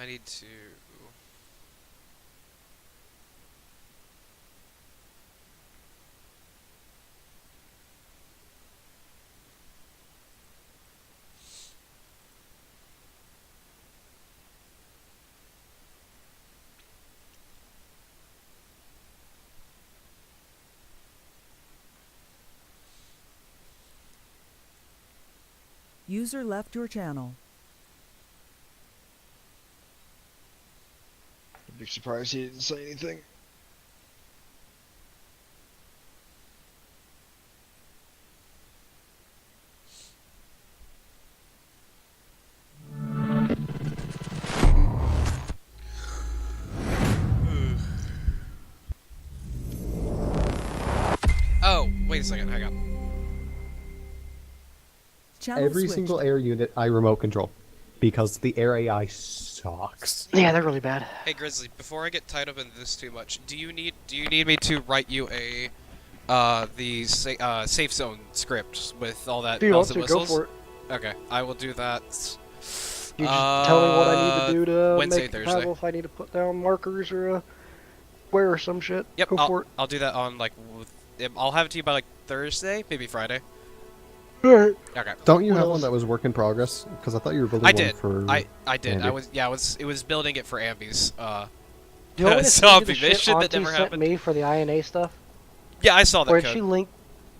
I need to... User left your channel. I'd be surprised he didn't say anything. Oh, wait a second, hang on. Channel Every switched. single air unit I remote control, because the air AI sucks. Yeah, they're really bad. Hey Grizzly, before I get tied up into this too much, do you need me to write you a safe zone script with all that If you bells want and to, go whistles? for it. Okay, I will do that. You just tell me what I need to do to Wednesday, make Thursday. compatible, if I need to put down markers or a square or some shit. Yep, Go for it. I'll do that on like I'll have it to you by like Thursday, maybe Friday. Alright. Okay. Don't you What have else? one that was work in progress? Because I thought you were building I one did. for. I did. Andy. It was building it for Ambi's. You want me to Zombie send you the shit mission that Auntie never sent happened. me for the INA stuff? Yeah, I saw that Or code. did she link...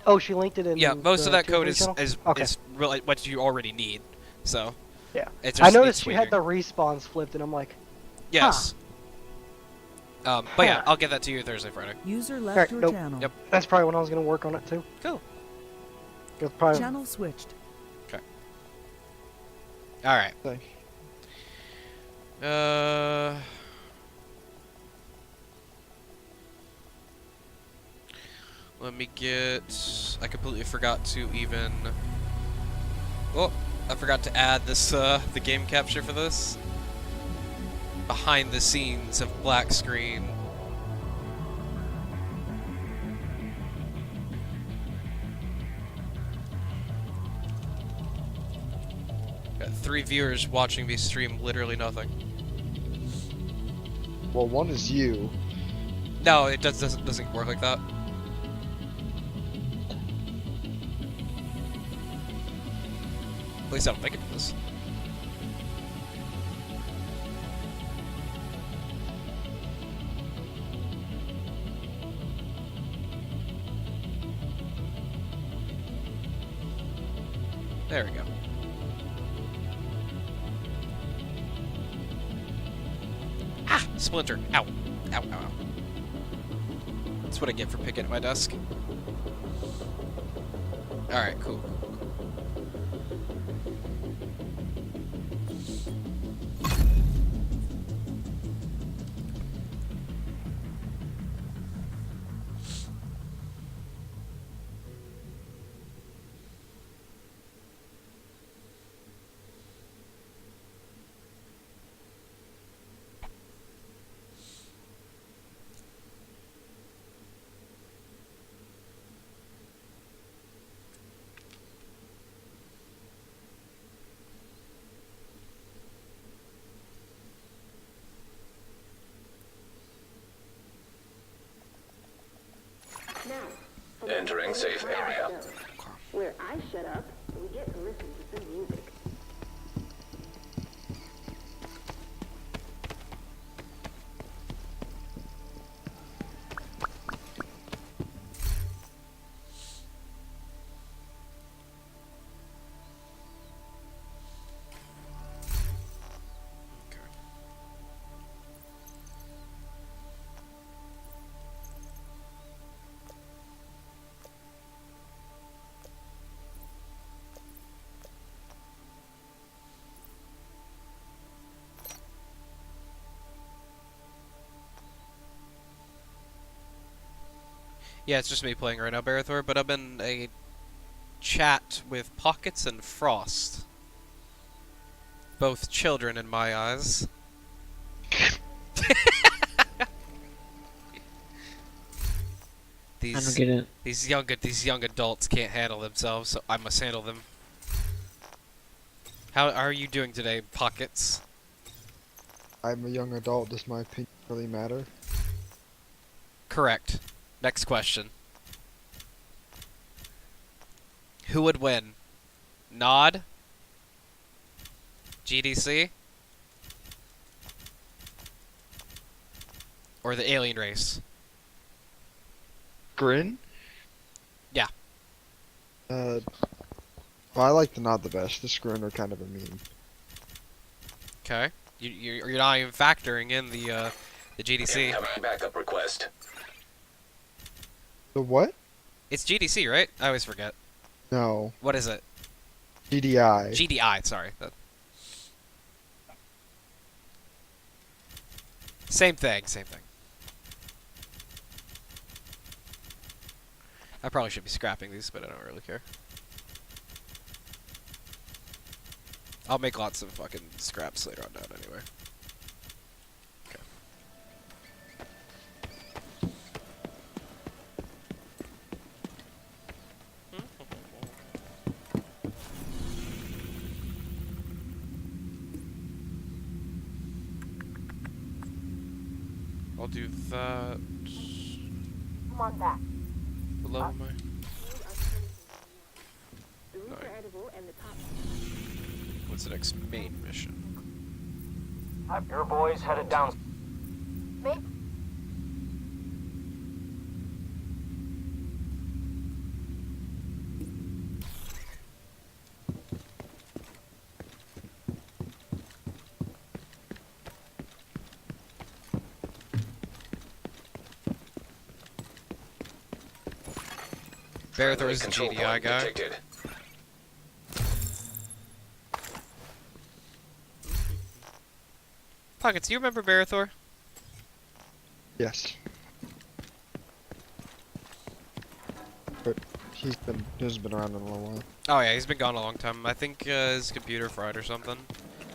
Oh, she linked it in Yeah, most the of that Tuesday code is channel? is Okay. is really what you already need. So Yeah. it's I just noticed needs she had the tweaking. respawns flipped, and I'm like, Yes. But yeah, Huh. I'll get that to you Thursday, Friday. User left Alright, your nope. channel. Yep. that's probably when I was going to work on it, too. Cool. It's probably... Channel switched. All right. Thank Let me get. I completely forgot to even. Oh, I forgot to add this. The game capture for this. Behind the scenes of black screen. Got 3 viewers watching me stream literally nothing. Well, one is you. No, it doesn't work like that. At least I don't think it does. There we go. Ah! Splinter! Ow! Ow, ow, ow. That's what I get for picking at my desk. Alright, cool. Entering safe area. Where I shut up, we get to listen to some music. Yeah, it's just me playing right now, Barathor, but I'm in a chat with Pockets and Frost. Both children in my eyes. I don't get it. These young adults can't handle themselves, so I must handle them. How are you doing today, Pockets? I'm a young adult. Does my opinion really matter? Correct. Next question. Who would win? Nod? GDC? Or the alien race? Grin? Yeah. Well, I like the Nod the best. The Grin are kind of a meme. Okay. You're not even factoring in the GDC. Incoming backup request. The what? It's GDC, right? I always forget. No. What is it? GDI. GDI, sorry. Same thing, same thing. I probably should be scrapping these, but I don't really care. I'll make lots of fucking scraps later on down anyway. Okay. I'll do that. Come on back. What level am I? The roots are edible and the top. What's the next main mission? Your boys headed down. Maybe. Barathor is the Control GDI point guy. detected. Pockets, do you remember Barathor? Yes. But he's been around in a little while. Oh yeah, he's been gone a long time. I think his computer fried or something.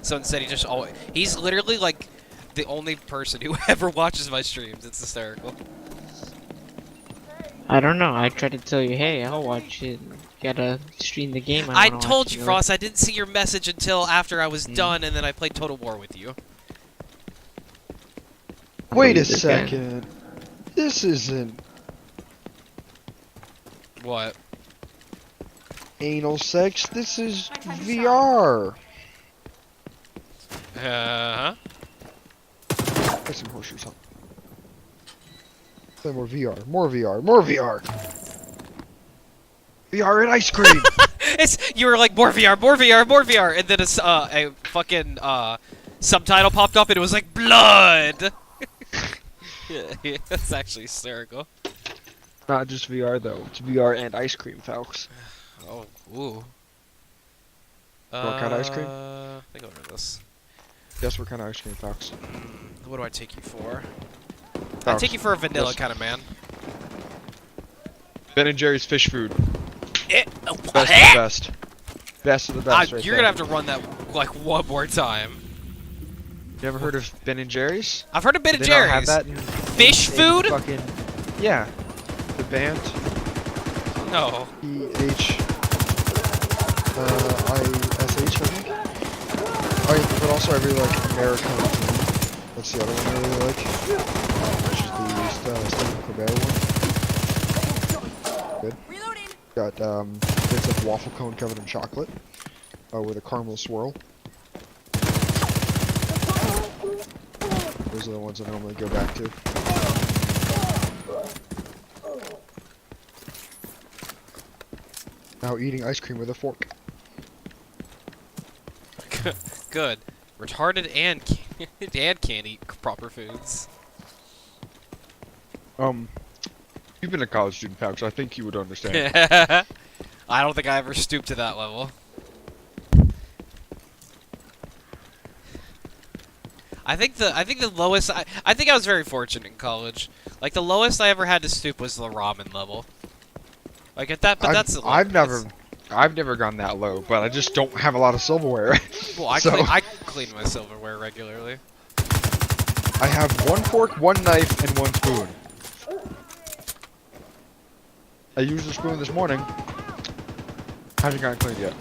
So instead he just always... He's literally like the only person who ever watches my streams. It's hysterical. I don't know. I tried to tell you, hey, I'll watch it. Gotta stream the game. I wanna told watch you, it." Frost, I didn't see your message until after I was done, and then I played Total War with you. Wait a this guy. second. This isn't What? anal sex. This is VR. Uh-huh. Get some horseshoes on. Play more VR. More VR. More VR. VR and ice cream. You were like, more VR, more VR, more VR, and then a fucking subtitle popped up and it was like, blood! Yeah, that's actually hysterical. Not just VR though. It's VR and ice cream, folks. Oh, ooh. What kind of ice cream? Think over this. Guess what kind of ice cream, Fox? What do I take you for? I Fox. take you for a vanilla Yes. kind of man. Ben & Jerry's fish food. Best Best of the best. Best of the best. Right you're there. gonna have to run that like one more time. You ever heard of Ben & Jerry's? I've heard of Ben & They don't have Jerry's. that in Fish food? Fucking yeah. The band. No. PHISH, I think. Oh, yeah, but also I really like American. That's the other one I really like. Which is the Stephen Colbert one. Good. Got bits of waffle cone covered in chocolate, with a caramel swirl. Those are the ones I normally go back to. Now eating ice cream with a fork. Good. Retarded and can't eat proper foods. You've been a college student, Pax, so I think you would understand. I don't think I ever stooped to that level. I think the lowest I think I was very fortunate in college. Like the lowest I ever had to stoop was the ramen level. Like at that, but that's I've never gone that low, but I just don't have a lot of silverware. Well, I clean my silverware regularly. I have one fork, one knife, and one spoon. I used the spoon this morning. Hasn't gotten cleaned yet.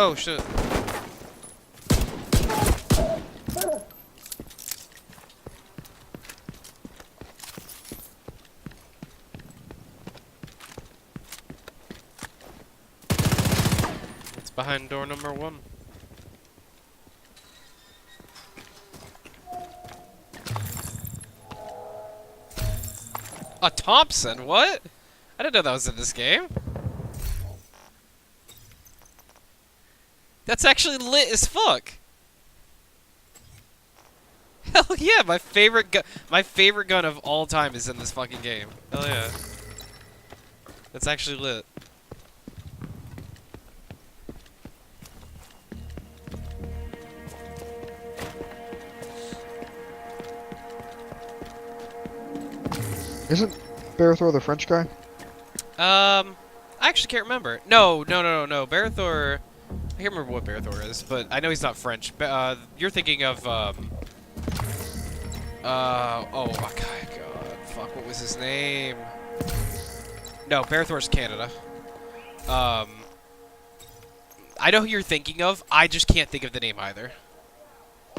Oh shit. It's behind door number 1. A Thompson? What? I didn't know that was in this game. That's actually lit as fuck. Hell yeah, my favorite gun of all time is in this fucking game. Hell yeah. That's actually lit. Isn't Barathor the French guy? I actually can't remember. No. Barathor, I can't remember what Barathor is, but I know he's not French. You're thinking of, oh my god, fuck, what was his name? No, Barathor's Canada. I know who you're thinking of, I just can't think of the name either.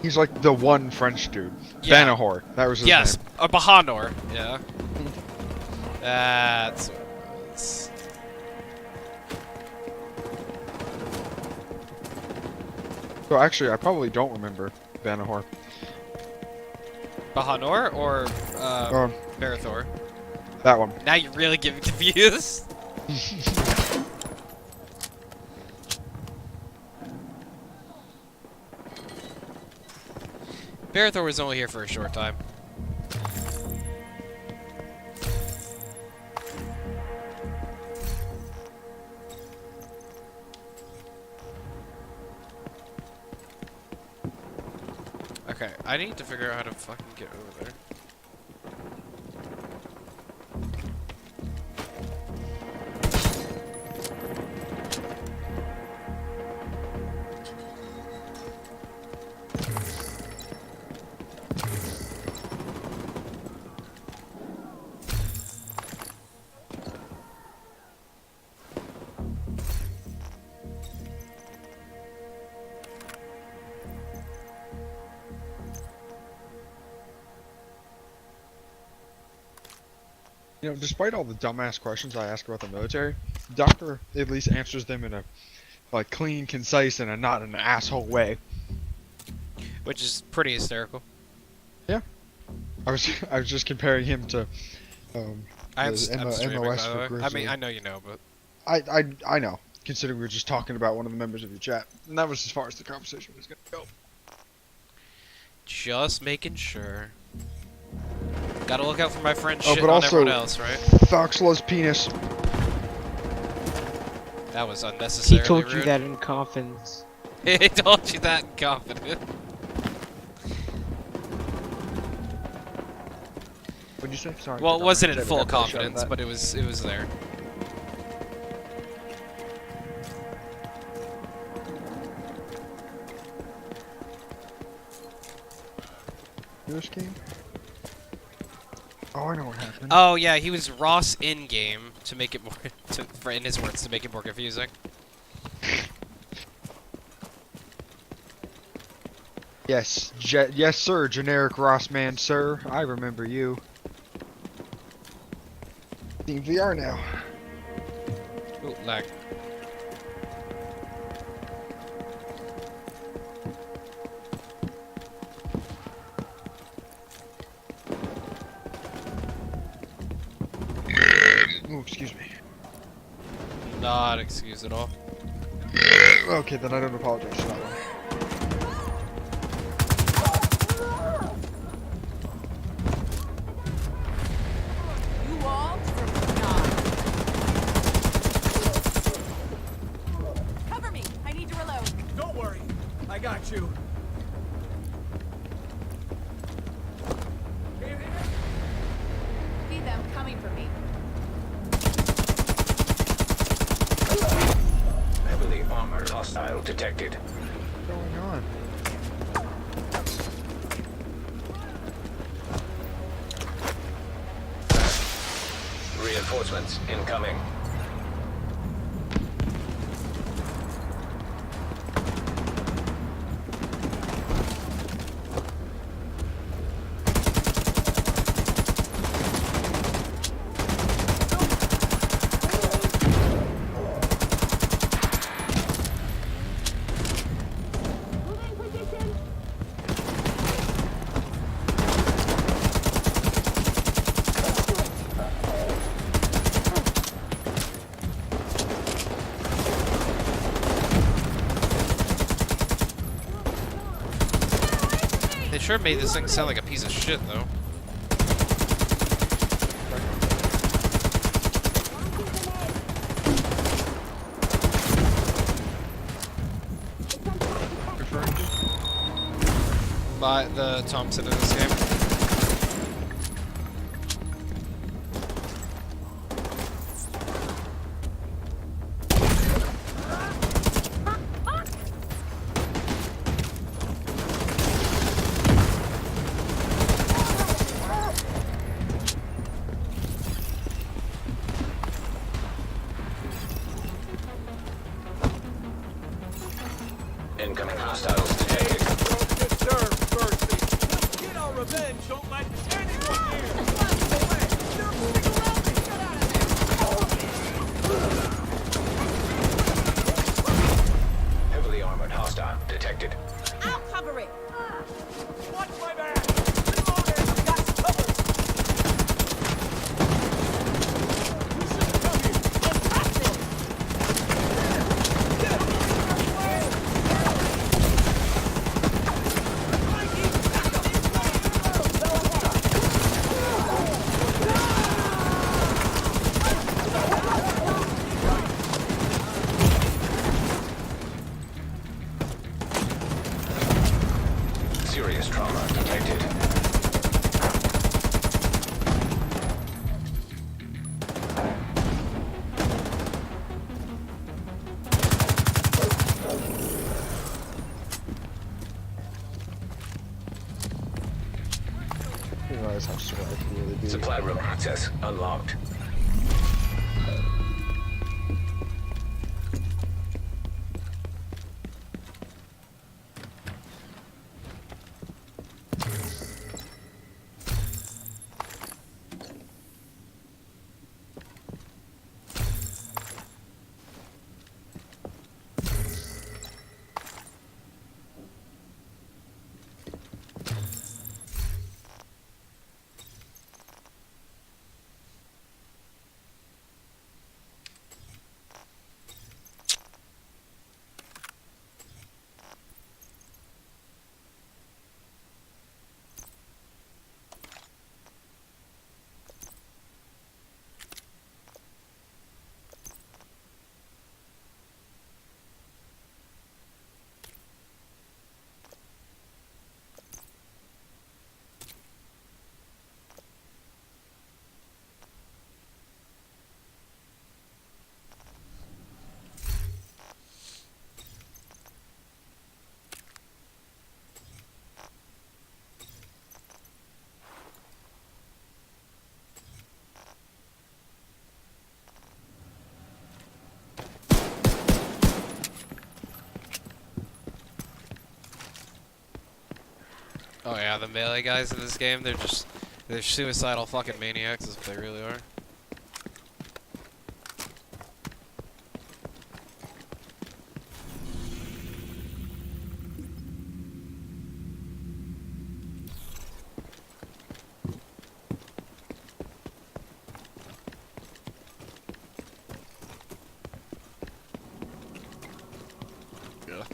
He's like the one French dude. Yeah. Banahor. That was his Yes, name. Bahanor, yeah. That's what it was. So actually, I probably don't remember Banahor. Bahanor or Um, Barathor? that one. Now you really get me confused. Barathor was only here for a short time. Okay, I need to figure out how to fucking get over there. You know, despite all the dumbass questions I ask about the military, Doctor at least answers them in a like clean, concise, and not an asshole way. Which is pretty hysterical. I was just comparing him to I'm the streaming, MOS by the for way. I Grizzly. mean, I know you know, but I know. Considering we were just talking about one of the members of your chat, and that was as far as the conversation was gonna go. just making sure. Gotta look out for my friend Oh, shit but on also- everyone else, right? Foxlaw's penis. That was He unnecessarily told rude. you that in confidence. He told you that in confidence. What'd you say? Sorry. Well, it Dr. wasn't in David, full I appreciate confidence, that. but it was there. This game? Oh, I know what happened. Oh yeah, he was Ross in game to make it more, in his words, to make it more confusing. Yes, yes, sir, generic Ross man, sir. I remember you. Team VR now. Ooh, lag. Oh, excuse me. Not excused at all. Okay, then I don't apologize for that one. You all cover me. I need to reload. Don't worry, I got you. See them coming for me. Heavily armored hostile detected. What's going on? Reinforcements incoming. sure made this thing sound like a piece of shit, though. Referring to? By the Thompson in this game. Incoming hostiles detected. Good serve, Thirsty. Get our revenge, don't let anyone near. They're moving around me. Get out of there. Heavily armored hostile detected. I'll cover it. Watch my back. Reloading. I've got you covered. You shouldn't come here. Serious trauma detected. You realize how swag can really be. Supply room access unlocked. Oh yeah, the melee guys in this game, they're suicidal fucking maniacs, is what they really are. Yeah.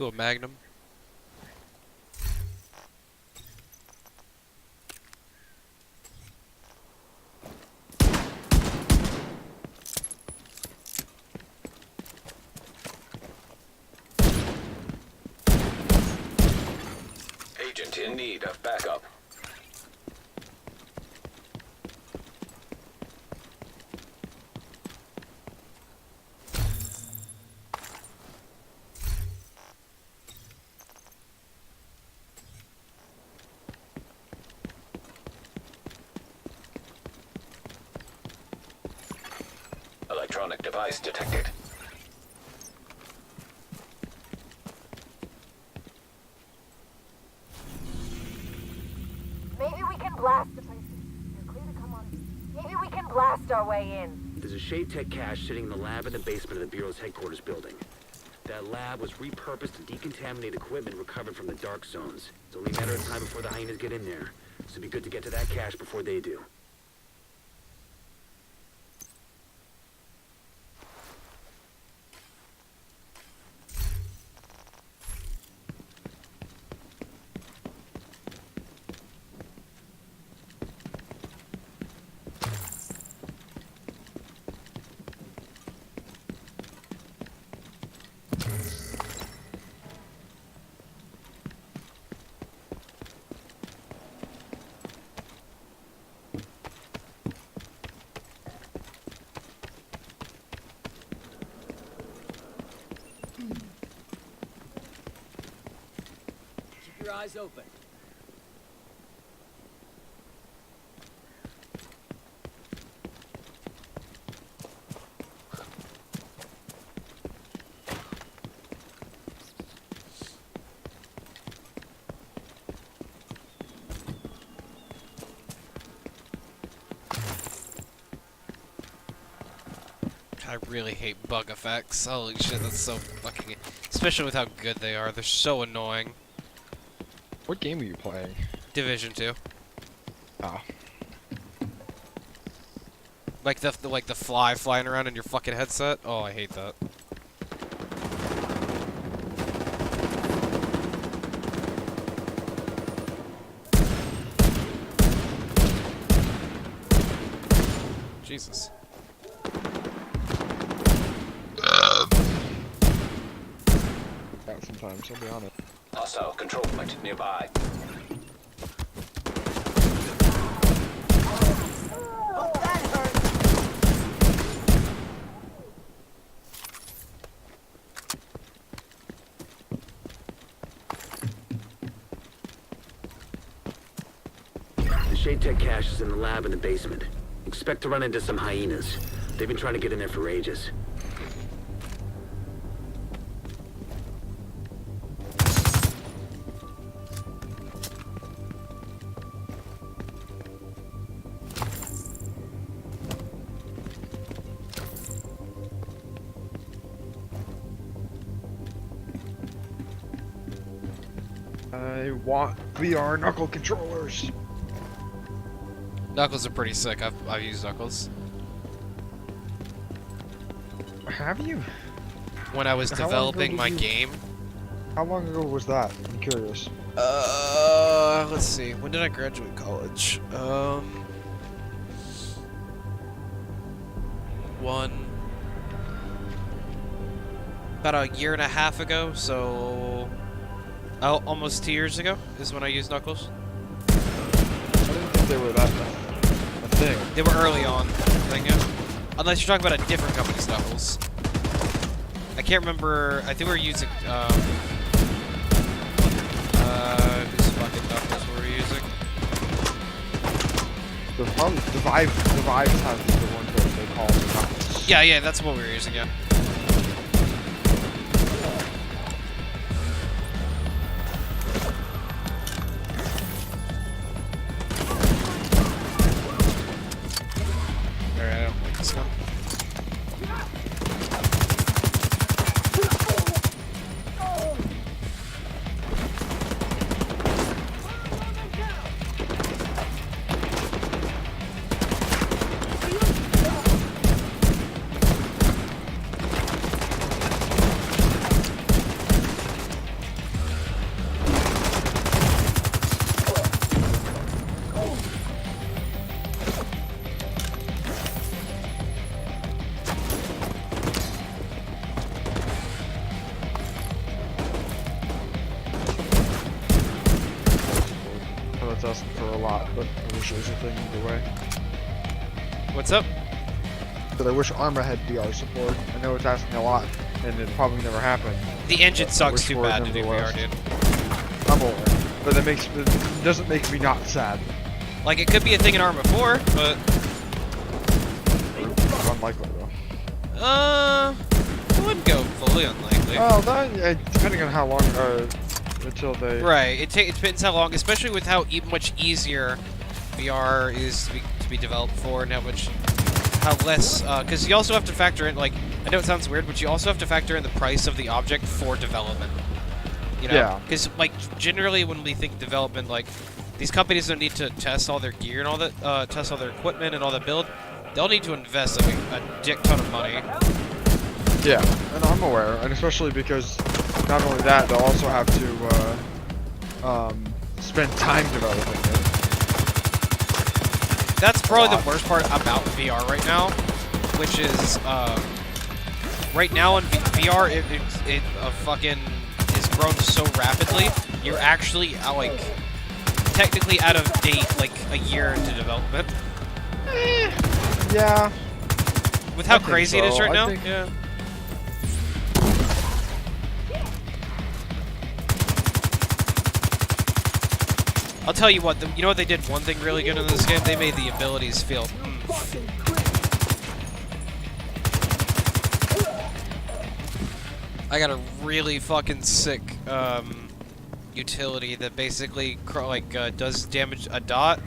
Little Magnum. Agent in need of backup. Electronic device detected. Maybe we can blast the place. You're clear to come on. Maybe we can blast our way in. There's a Shade Tech cache sitting in the lab in the basement of the Bureau's headquarters building. That lab was repurposed to decontaminate equipment recovered from the dark zones. It's only a matter of time before the hyenas get in there. So it'd be good to get to that cache before they do. Keep your eyes open. I really hate bug effects. Holy shit, that's so fucking... Especially with how good they are. They're so annoying. What game are you playing? Division 2. Oh. Like the fly flying around in your fucking headset. Oh, I hate that. Jesus. Out sometimes, I'll be honest. Hostile control point nearby. Oh, that hurt. The Shade Tech cache is in the lab in the basement. Expect to run into some hyenas. They've been trying to get in there for ages. I want VR knuckle controllers. Knuckles are pretty sick. I've used Knuckles. Have you? When I was How long developing ago my did you- game. How long ago was that? I'm curious. Let's see. When did I graduate college? About a year and a half ago, so almost 2 years ago is when I used Knuckles. I didn't think they were that a thing. They were early on, I think, yeah. Unless you're talking about a different company's Knuckles. I can't remember. I think we were using whose fucking Knuckles were we using? The Vives have the ones that they call the knuckles. Yeah, that's what we were using, yeah. Alright, I don't like this one. it's asking for a lot, but I wish it was a thing either way. What's up? But I wish Arma had VR support. I know it's asking a lot, and it probably never happened. The engine But I sucks wish too for it bad to do VR, nevertheless. dude. I'm aware, but it doesn't make me not sad. Like, it could be a thing in Arma 4, but... Unlikely though. I wouldn't go fully unlikely. Well, depending on how long until they. Right. It depends how long, especially with how much easier VR is to be developed for, and how less. Because you also have to factor in, like, I know it sounds weird, but you also have to factor in the price of the object for development. You know? Yeah. Because, like, generally when we think development, like, these companies don't need to test all their gear and all that, test all their equipment and all that build. They'll need to invest like a dick ton of money. Yeah, and I'm aware, and especially because not only that, they'll also have to spend time developing it. That's probably the worst part about VR right now, which is right now in VR it fucking is grown so rapidly. You're actually like technically out of date like a year into development. Yeah. With how I think crazy it is so. right I now. think- Yeah. I'll tell you what, you know what they did one thing really good in this game? They made the abilities feel... I got a really fucking sick utility that basically does damage a dot,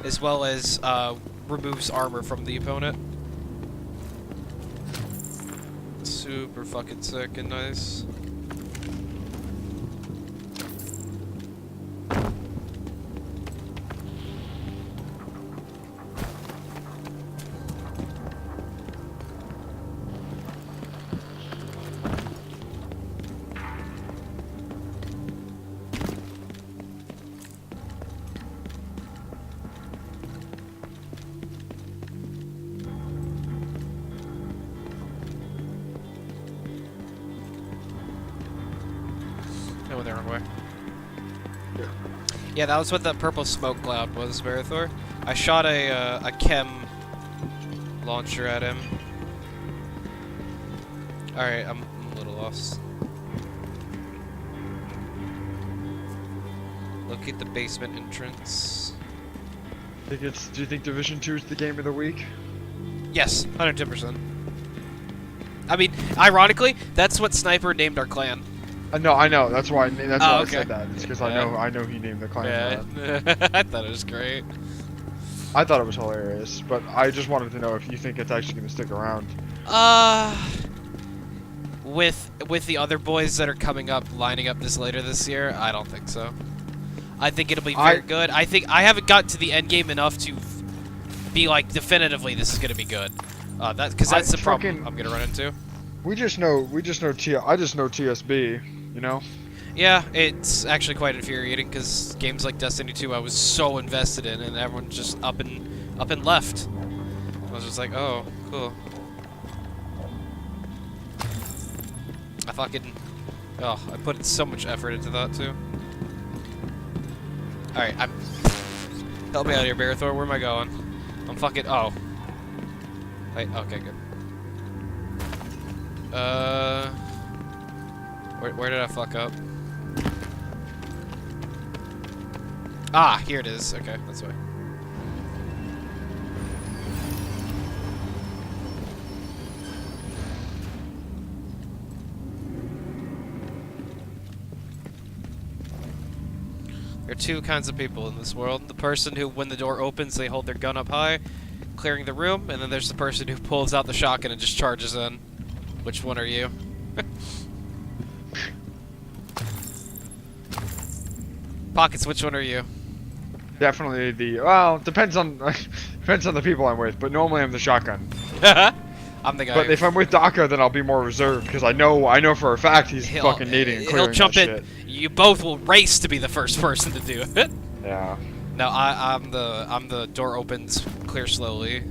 as well as removes armor from the opponent. Super fucking sick and nice. I went the wrong way. Yeah, that was what that purple smoke cloud was, Marathor. I shot a chem launcher at him. Alright, I'm a little lost. Look at the basement entrance. Do you think Division 2 is the game of the week? Yes, 110%. I mean, ironically, that's what Sniper named our clan. No, I know. That's why. That's why I said okay. that. It's because Yeah. I know he named the clan. Yeah, That. I thought it was great. I thought it was hilarious, but I just wanted to know if you think it's actually going to stick around. With the other boys that are coming up, lining up later this year, I don't think so. I think it'll be very good. I think I haven't gotten to the end game enough to be like definitively this is gonna be good. Because that's the problem I'm gonna run into. I just know TSB. You know. Yeah, it's actually quite infuriating because games like Destiny 2 I was so invested in, and everyone just up and left. I was just like, oh, cool. I put so much effort into that too. Alright, help me out here, Barathor. Where am I going? I'm fucking... Oh. Wait, okay, good. Where did I fuck up? Ah, here it is. Okay, that's why. There are two kinds of people in this world. The person who, when the door opens, they hold their gun up high, clearing the room, and then there's the person who pulls out the shotgun and just charges in. Which one are you? Pockets, which one are you? Definitely depends on the people I'm with, but normally I'm the shotgun. I'm the guy. But if I'm with Daka, then I'll be more reserved because I know for a fact he's fucking needing and clearing He'll jump that in. shit. You both will race to be the first person to do it. Yeah. No, I'm the door opens, clear slowly,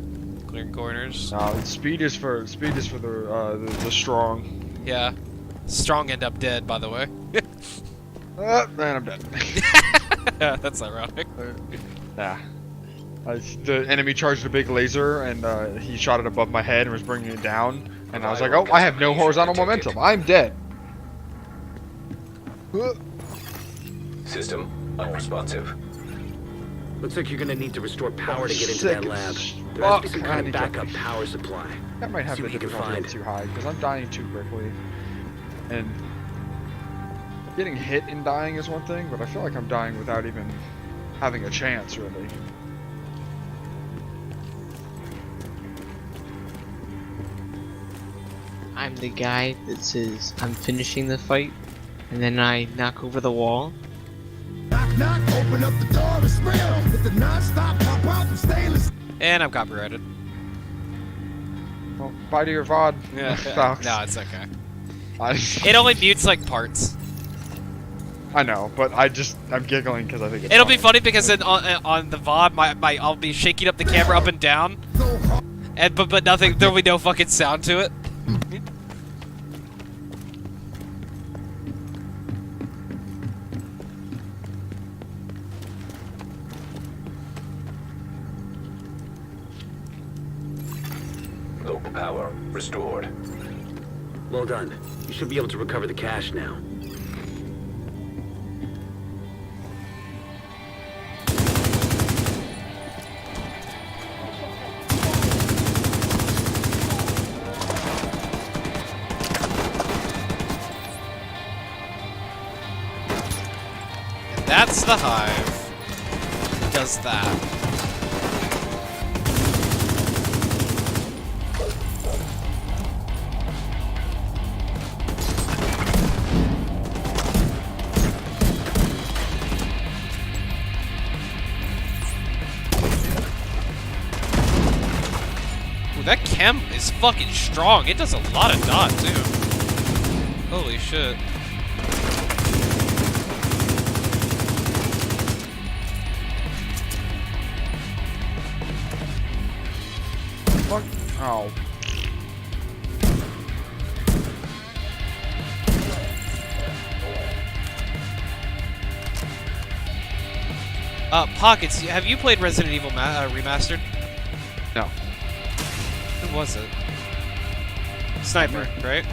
clearing corners. No, speed is for the strong. Yeah, strong end up dead, by the way. Man, I'm dead. That's ironic. Nah. The enemy charged a big laser, and he shot it above my head and was bringing it down. And I was like, oh, I have no horizontal momentum. I'm dead. System unresponsive. Looks like you're gonna need to restore power to get into Sick that lab. as There has to be fuck. some I kind of need to- backup power supply. That might have See the what you can difficulty find. too high, because I'm dying too quickly. And getting hit and dying is one thing, but I feel like I'm dying without even having a chance, really. I'm the guy that says I'm finishing the fight, and then I knock over the wall. And I'm copyrighted. Well, bye to your VOD. Yeah. Sucks. No, it's okay. I, It only mutes like parts. I know, but I'm giggling because I think it's It'll be funny because then on the VOD, I'll be shaking up the camera up and down, and but nothing. There'll be no fucking sound to it. Local power restored. Well done. You should be able to recover the cash now. That's the hive. Does that. Ooh, that chem is fucking strong. It does a lot of dot, too. Holy shit. Fuck. Oh. Pockets, have you played Resident Evil Remastered? No. Who was it? Sniper, right?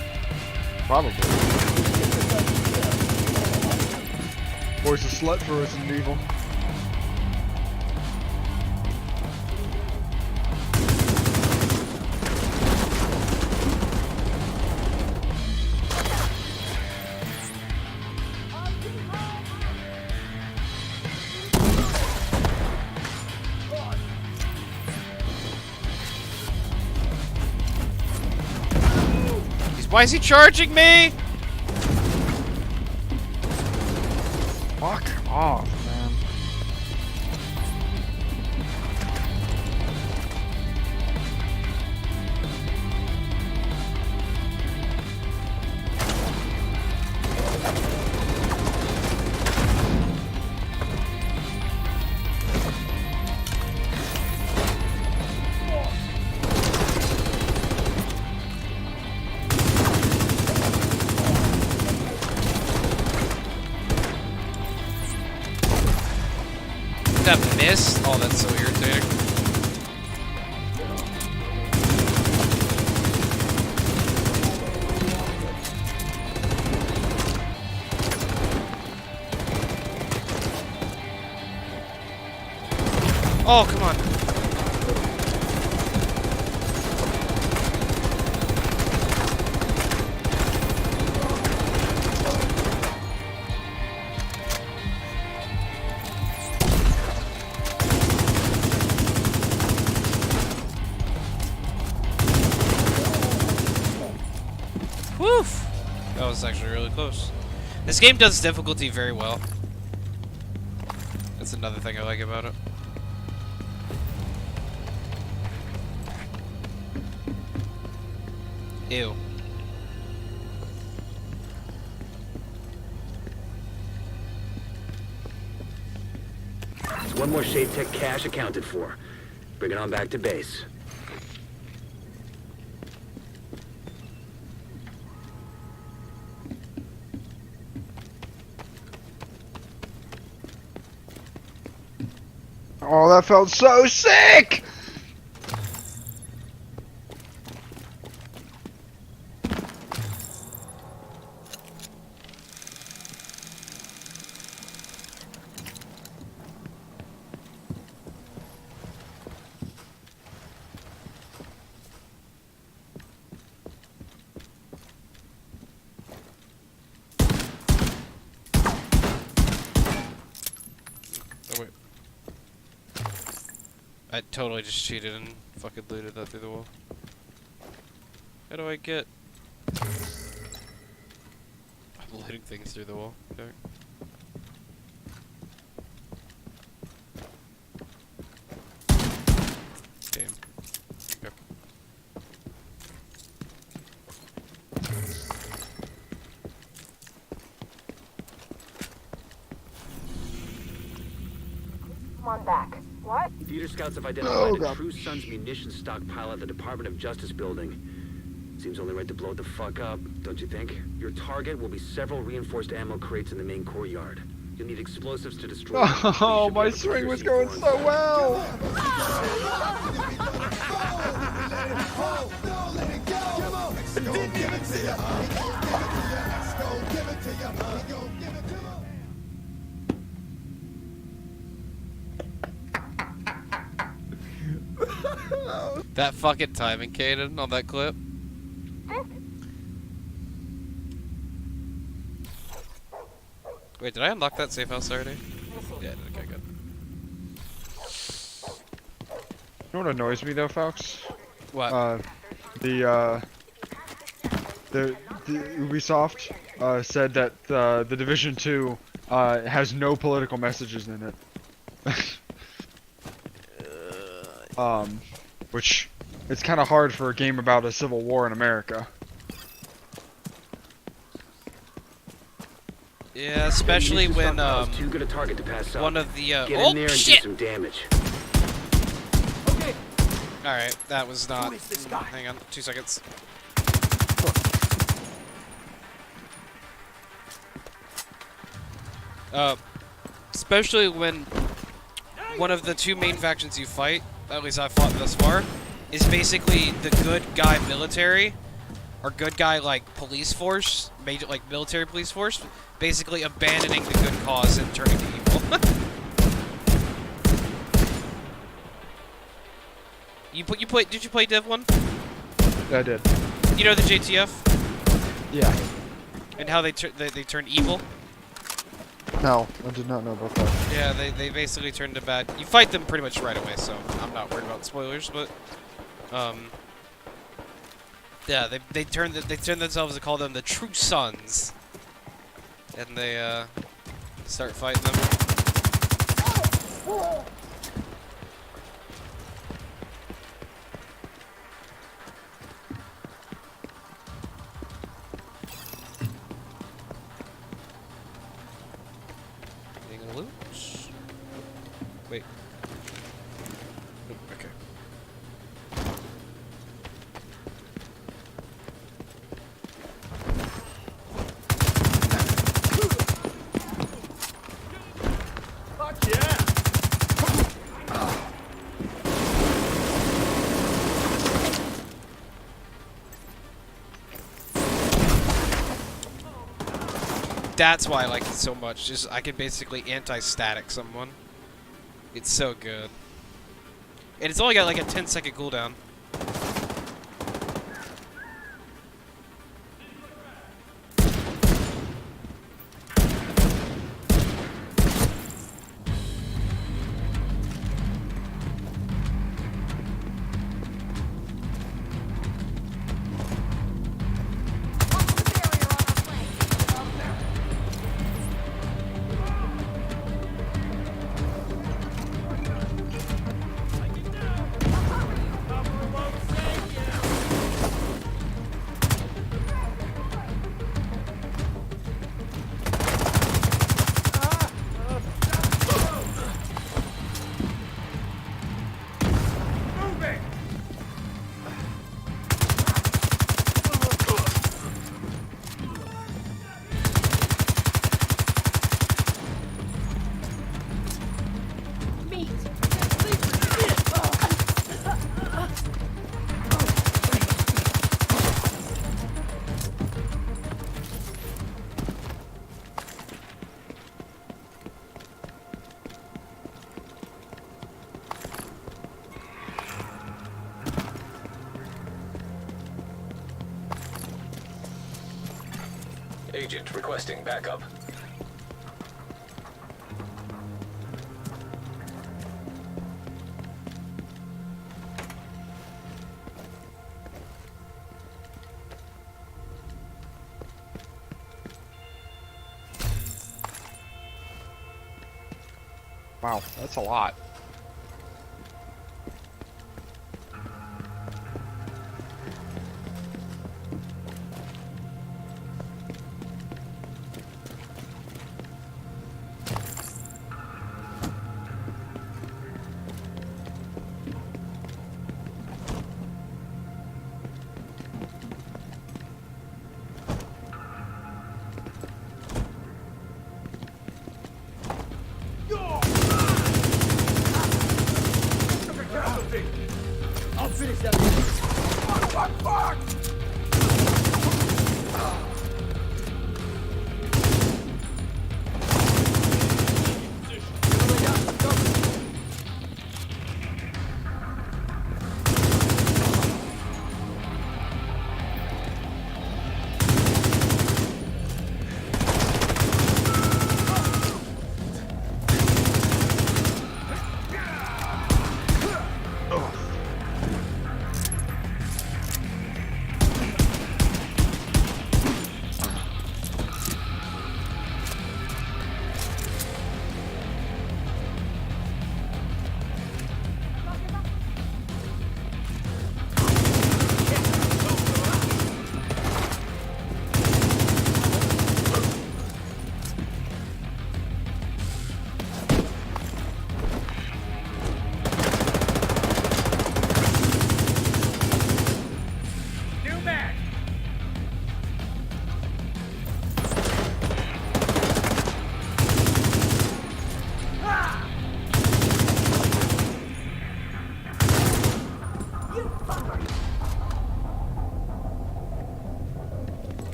Probably. Boy's a slut for Resident Evil. Why is he charging me? Fuck off, man. That miss? Oh, that's so irritating. Oh, come on. Woof! That was actually really close. This game does difficulty very well. That's another thing I like about it. Ew. One more Shade Tech cache accounted for. Bring it on back to base. Oh, that felt so sick! Oh wait. I totally just cheated and fucking looted that through the wall. How do I get... I'm looting things through the wall. Okay. Game. Okay. Come on back. What? Theater scouts have identified Oh, a God. True Sons munitions stockpile at the Department of Justice building. Seems only right to blow it the fuck up, don't you think? Your target will be several reinforced ammo crates in the main courtyard. You'll need explosives to destroy them. You Oh, should be my able to swing pierce was these going doors. so well! That fucking timing, Caden, on that clip. Wait, did I unlock that safe house already? Yeah, I did. Okay, good. You know what annoys me though, folks? What? The Ubisoft said that the Division 2 has no political messages in it. Which it's kind of hard for a game about a civil war in America. Yeah, especially when too good a target to pass up. one of the Get oh in there and shit! do some damage. Okay, All right, that was not. Who is this guy? Hang on, 2 seconds. Especially when one of the two main factions you fight, at least I've fought thus far, is basically the good guy military, or good guy like police force, major like military police force, basically abandoning the good cause and turning to evil. Did you play Dev 1? Yeah, I did. You know the JTF? Yeah. And how they turned evil? No, I did not know about that. Yeah, they basically turned to bad. You fight them pretty much right away, so I'm not worried about spoilers, but yeah, they turned themselves to call them the True Sons. And they start fighting them. Getting loot? Wait. Nope, okay. fuck yeah! That's why I like it so much. Just I can basically anti-static someone. It's so good. And it's only got like a 10-second cooldown. Agent requesting backup. Wow, that's a lot. I'll finish that. Fuck!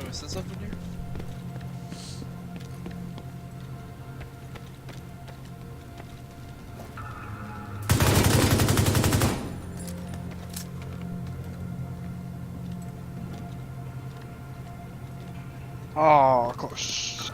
Oh, is this up in here? Oh, close.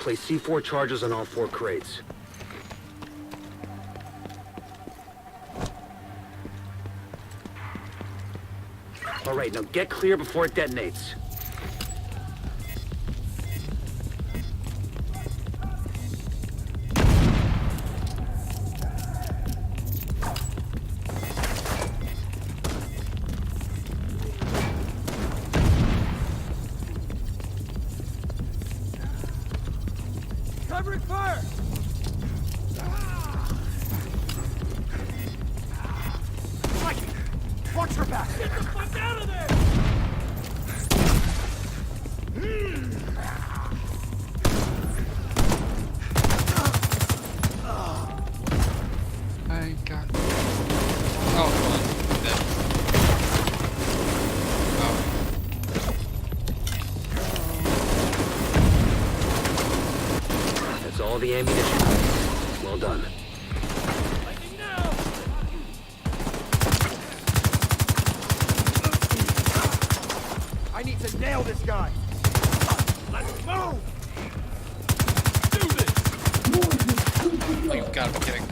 Place C4 charges on all 4 crates. All right, now get clear before it detonates. Covering fire! Mikey! Watch your back! Get the fuck out of there! I got. Oh, come on. Dead. Oh. That's all the ammunition. Well done. Lightning now! I need to nail this guy! Let's move! Do this! Oh, you've got to be kidding.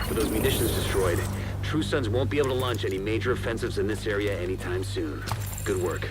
With those munitions destroyed, True Sons won't be able to launch any major offensives in this area anytime soon. Good work.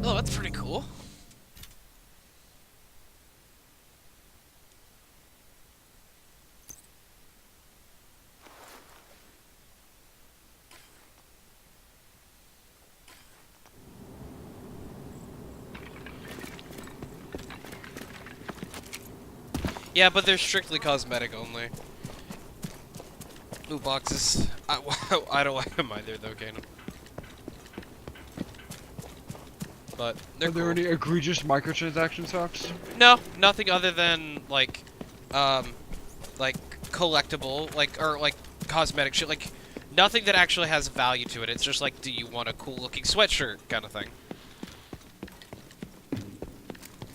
Oh, that's pretty cool. Yeah, but they're strictly cosmetic only. Loot boxes. I don't like them either, though, Kanan. But they're Are there cool. any egregious microtransaction sucks? No, nothing other than like collectible, or cosmetic shit. Like nothing that actually has value to it. It's just like, do you want a cool-looking sweatshirt kind of thing.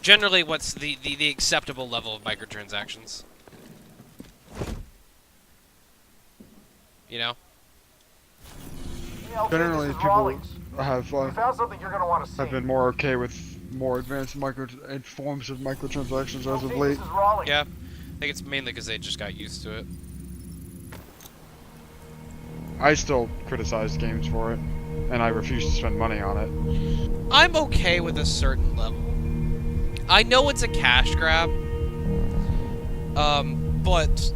Generally, what's the acceptable level of microtransactions? You know? Yeah, okay, Generally, this is people Rawlings. have We found something you're gonna want to see. have been more okay with more advanced forms of microtransactions as of Okay, late. This is Rawlings. Yeah. I think it's mainly because they just got used to it. I still criticize games for it, and I refuse to spend money on it. I'm okay with a certain level. I know it's a cash grab, but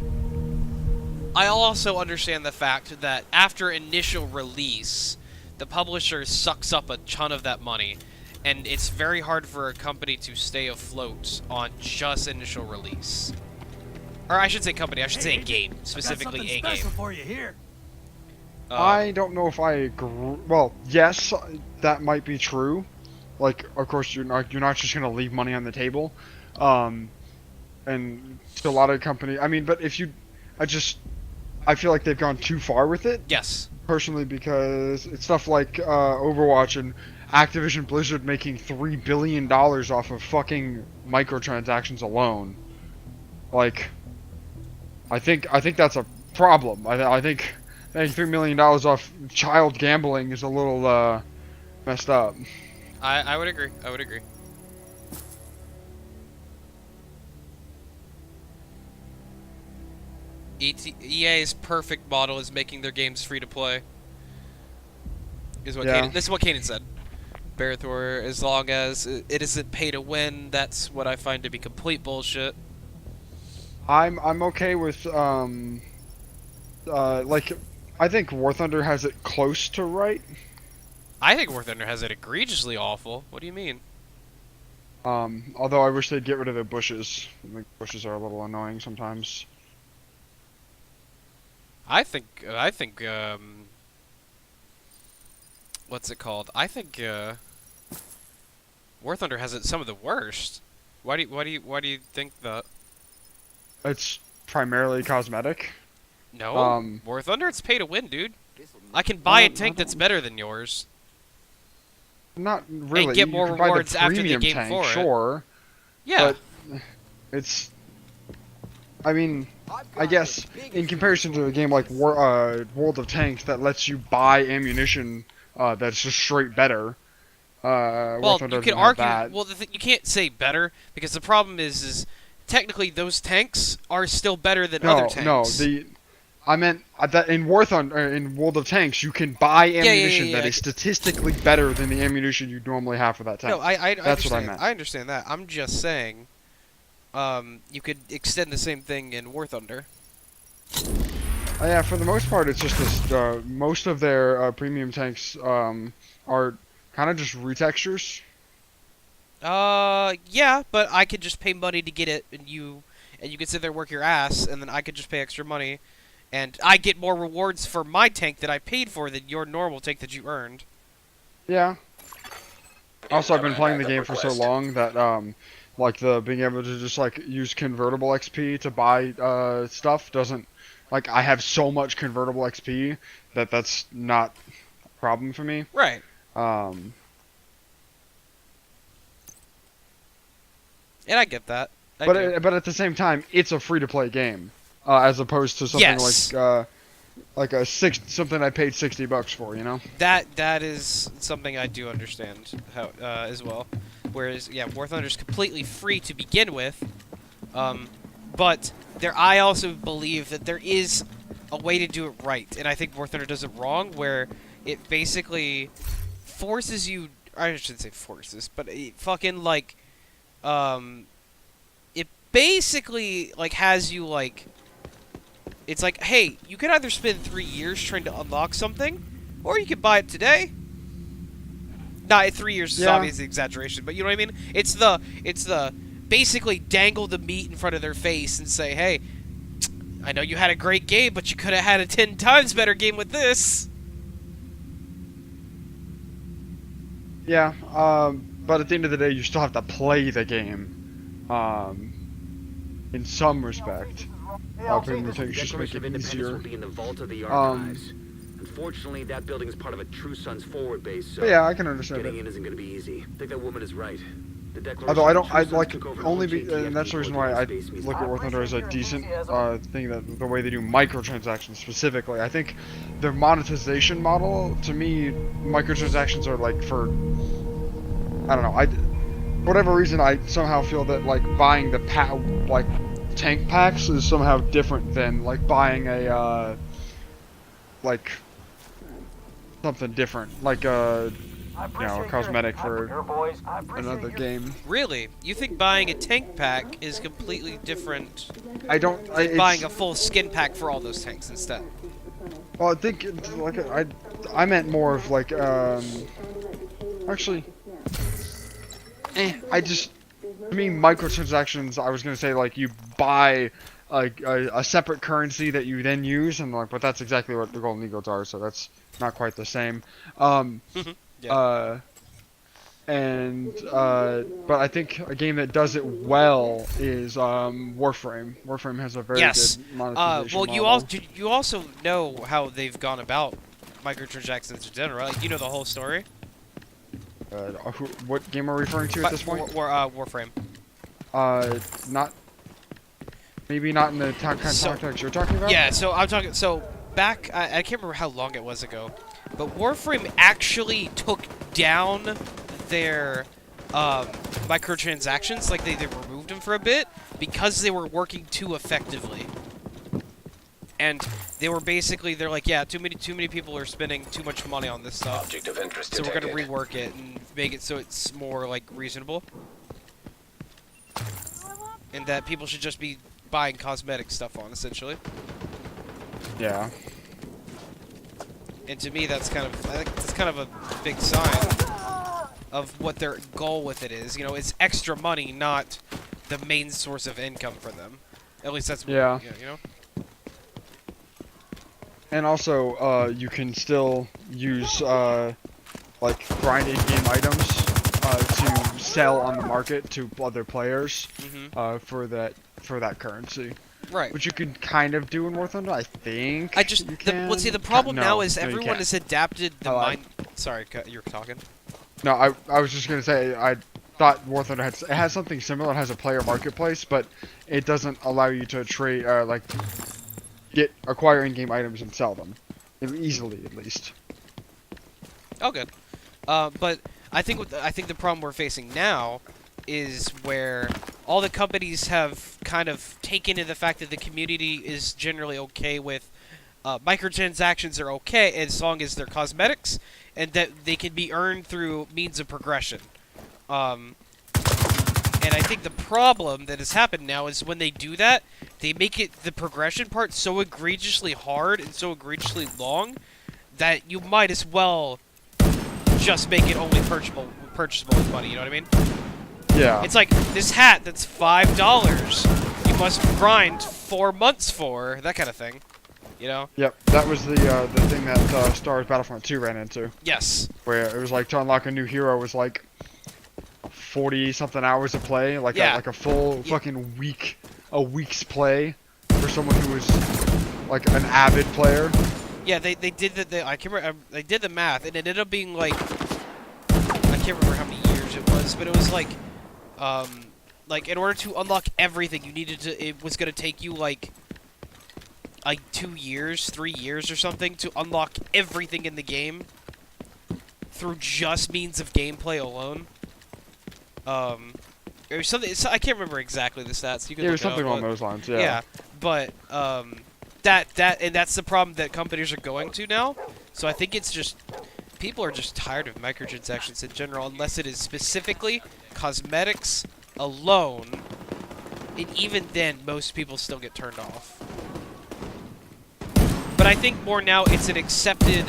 I also understand the fact that after initial release, the publisher sucks up a ton of that money, and it's very hard for a company to stay afloat on just initial release. Or I should say company, I should say a game, specifically a game. for you here. I don't know if I agree. Well, yes, that might be true. Like, of course, you're not just gonna leave money on the table, and to a lot of company. I mean, but if you, I feel like they've gone too far with it. Yes. Personally, because it's stuff like Overwatch and Activision Blizzard making $3 billion off of fucking microtransactions alone. Like, I think that's a problem. I think making $3 million off child gambling is a little messed up. I would agree. I would agree. EA's perfect model is making their games free to play. Is what Yeah. This is what Kanan said. Barathor, as long as it isn't pay to win, that's what I find to be complete bullshit. I'm okay with like, I think War Thunder has it close to right. I think War Thunder has it egregiously awful. What do you mean? Although I wish they'd get rid of the bushes. I think bushes are a little annoying sometimes. I think what's it called? I think War Thunder has it some of the worst. Why do you think that? It's primarily cosmetic. No, War Thunder, it's pay to win, dude. I can buy a tank that's better than yours. Not really. And get more you can buy the rewards after the premium game tank, for it. sure. Yeah. But it's. I mean, I guess in comparison to a game like World of Tanks that lets you buy ammunition that's just straight better. War Well, Thunder you can doesn't have argue. that. Well, you can't say better because the problem is technically those tanks are still better than other tanks. No, I meant that in War Thunder, in World of Tanks, you can buy ammunition yeah, that is statistically better than the ammunition you normally have for that tank. No, I That's understand. what I meant. I understand that. I'm just saying, you could extend the same thing in War Thunder. Yeah, for the most part, it's just this. Most of their premium tanks are kind of just retextures. Yeah, but I could just pay money to get it, and you could sit there and work your ass, and then I could just pay extra money, and I get more rewards for my tank that I paid for than your normal tank that you earned. Yeah. Also, I've been playing the game for so long that like being able to just like use convertible XP to buy stuff doesn't, like, I have so much convertible XP that that's not a problem for me. Right. And I get that. But at the same time, it's a free to play game, as opposed to something Yes. like something I paid $60 for, you know. That is something I do understand how as well. Whereas, yeah, War Thunder is completely free to begin with, but I also believe that there is a way to do it right, and I think War Thunder does it wrong, where it basically forces you, I shouldn't say forces, but it fucking like, it basically like has you like, it's like, hey, you can either spend 3 years trying to unlock something, or you can buy it today. Not 3 years is obviously exaggeration, but you know what I mean? It's the basically dangle the meat in front of their face and say, hey, I know you had a great game, but you could have had a 10 times better game with this. Yeah, but at the end of the day, you still have to play the game, in some respect. Pretty much The just make Declaration of it Independence easier. will be in the vault of the archives. Unfortunately, that building is part of a True Sons forward base, so But yeah, I can understand getting it. in isn't going to be easy. I think that woman is right. The Declaration Although I of don't, True I Sons like took over only all be, JTF and that's the reason why I look at War Thunder as a decent thing, that the way they do microtransactions specifically. I think their monetization model, to me, microtransactions are like for, I don't know, for whatever reason I somehow feel that like buying the tank packs is somehow different than like buying a like something different, like a cosmetic for another game. Really? You think buying a tank pack is completely different I don't. than buying a full skin pack for all those tanks instead? Well, I think like I meant more of like actually, I mean microtransactions. I was gonna say like you buy a separate currency that you then use, and like, but that's exactly what the Golden Eagles are. So that's not quite the same. Yeah. But I think a game that does it well is Warframe. Warframe has a very good monetization well, model. you also know how they've gone about microtransactions in general. Like, you know the whole story. What game are we referring to at this point? Warframe. Not. Maybe not in the kind of context you're talking about. Yeah, so I'm talking. So back, I can't remember how long it was ago, but Warframe actually took down their microtransactions. Like they removed them for a bit because they were working too effectively. And they were basically, they're like, yeah, too many people are spending too much money on this stuff. Object of interest So we're detected. gonna rework it and make it so it's more like reasonable, and that people should just be buying cosmetic stuff on, essentially. Yeah. And to me, I think that's kind of a big sign of what their goal with it is. You know, it's extra money, not the main source of income for them. At least that's what, Yeah. you know. And also, you can still use like grind in-game items to sell on the market to other players for that currency. Right. Which you can kind of do in War Thunder, I think. Well, see, the problem now is you everyone can't. has adapted the Oh, mind. Sorry, you were talking. No, I was just gonna say I thought War Thunder has something similar. It has a player marketplace, but it doesn't allow you to trade acquire in-game items and sell them easily, at least. Oh, good. But I think the problem we're facing now is where all the companies have kind of taken in the fact that the community is generally okay with microtransactions are okay as long as they're cosmetics and that they can be earned through means of progression. And I think the problem that has happened now is when they do that, they make the progression part so egregiously hard and so egregiously long that you might as well just make it only purchasable with money, you know what I mean? Yeah. It's like, this hat that's $5, you must grind 4 months for, that kind of thing, you know? Yep, that was the thing that Star Wars Battlefront 2 ran into. Yes. Where it was like, to unlock a new hero was like 40-something hours of play, like a full fucking week's play for someone who was like an avid player. Yeah, they did I can't remember, they did the math, and it ended up being like, I can't remember how many years it was, but it was like in order to unlock everything, it was gonna take you like 2 years, 3 years or something to unlock everything in the game through just means of gameplay alone. It was something, I can't remember exactly the stats. You can Yeah, it look was something up, along those lines, yeah. Yeah, but that's the problem that companies are going to now. So I think it's just people are just tired of microtransactions in general, unless it is specifically cosmetics alone. And even then, most people still get turned off. But I think more now it's an accepted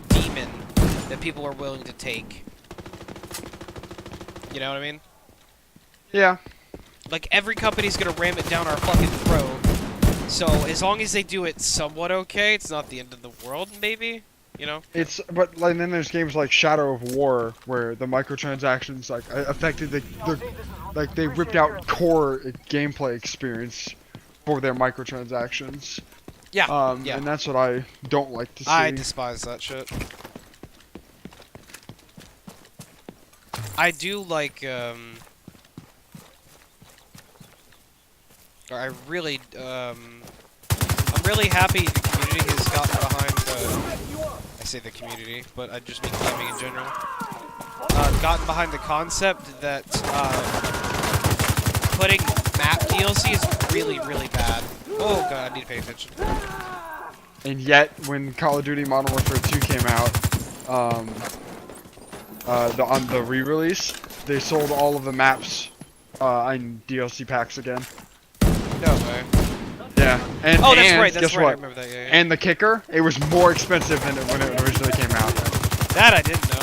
demon that people are willing to take. You know what I mean? Yeah. Like, every company's gonna ram it down our fucking throat. So, as long as they do it somewhat okay, it's not the end of the world, maybe? You know? But like, then there's games like Shadow of War where the microtransactions like affected like they ripped out core gameplay experience for their microtransactions. Yeah. Yeah. And that's what I don't like to see. I despise that shit. I do like, I really, I'm really happy the community has gotten behind, I say the community, but I just mean gaming in general, gotten behind the concept that, putting map DLC is really, really bad. Oh god, I need to pay attention. And yet, when Call of Duty Modern Warfare 2 came out, on the re-release, they sold all of the maps in DLC packs again. No way. Yeah. And, oh, that's and right. That's guess right. what? I remember that. Yeah, yeah. And the kicker, it was more expensive than when it originally came out. That I didn't know.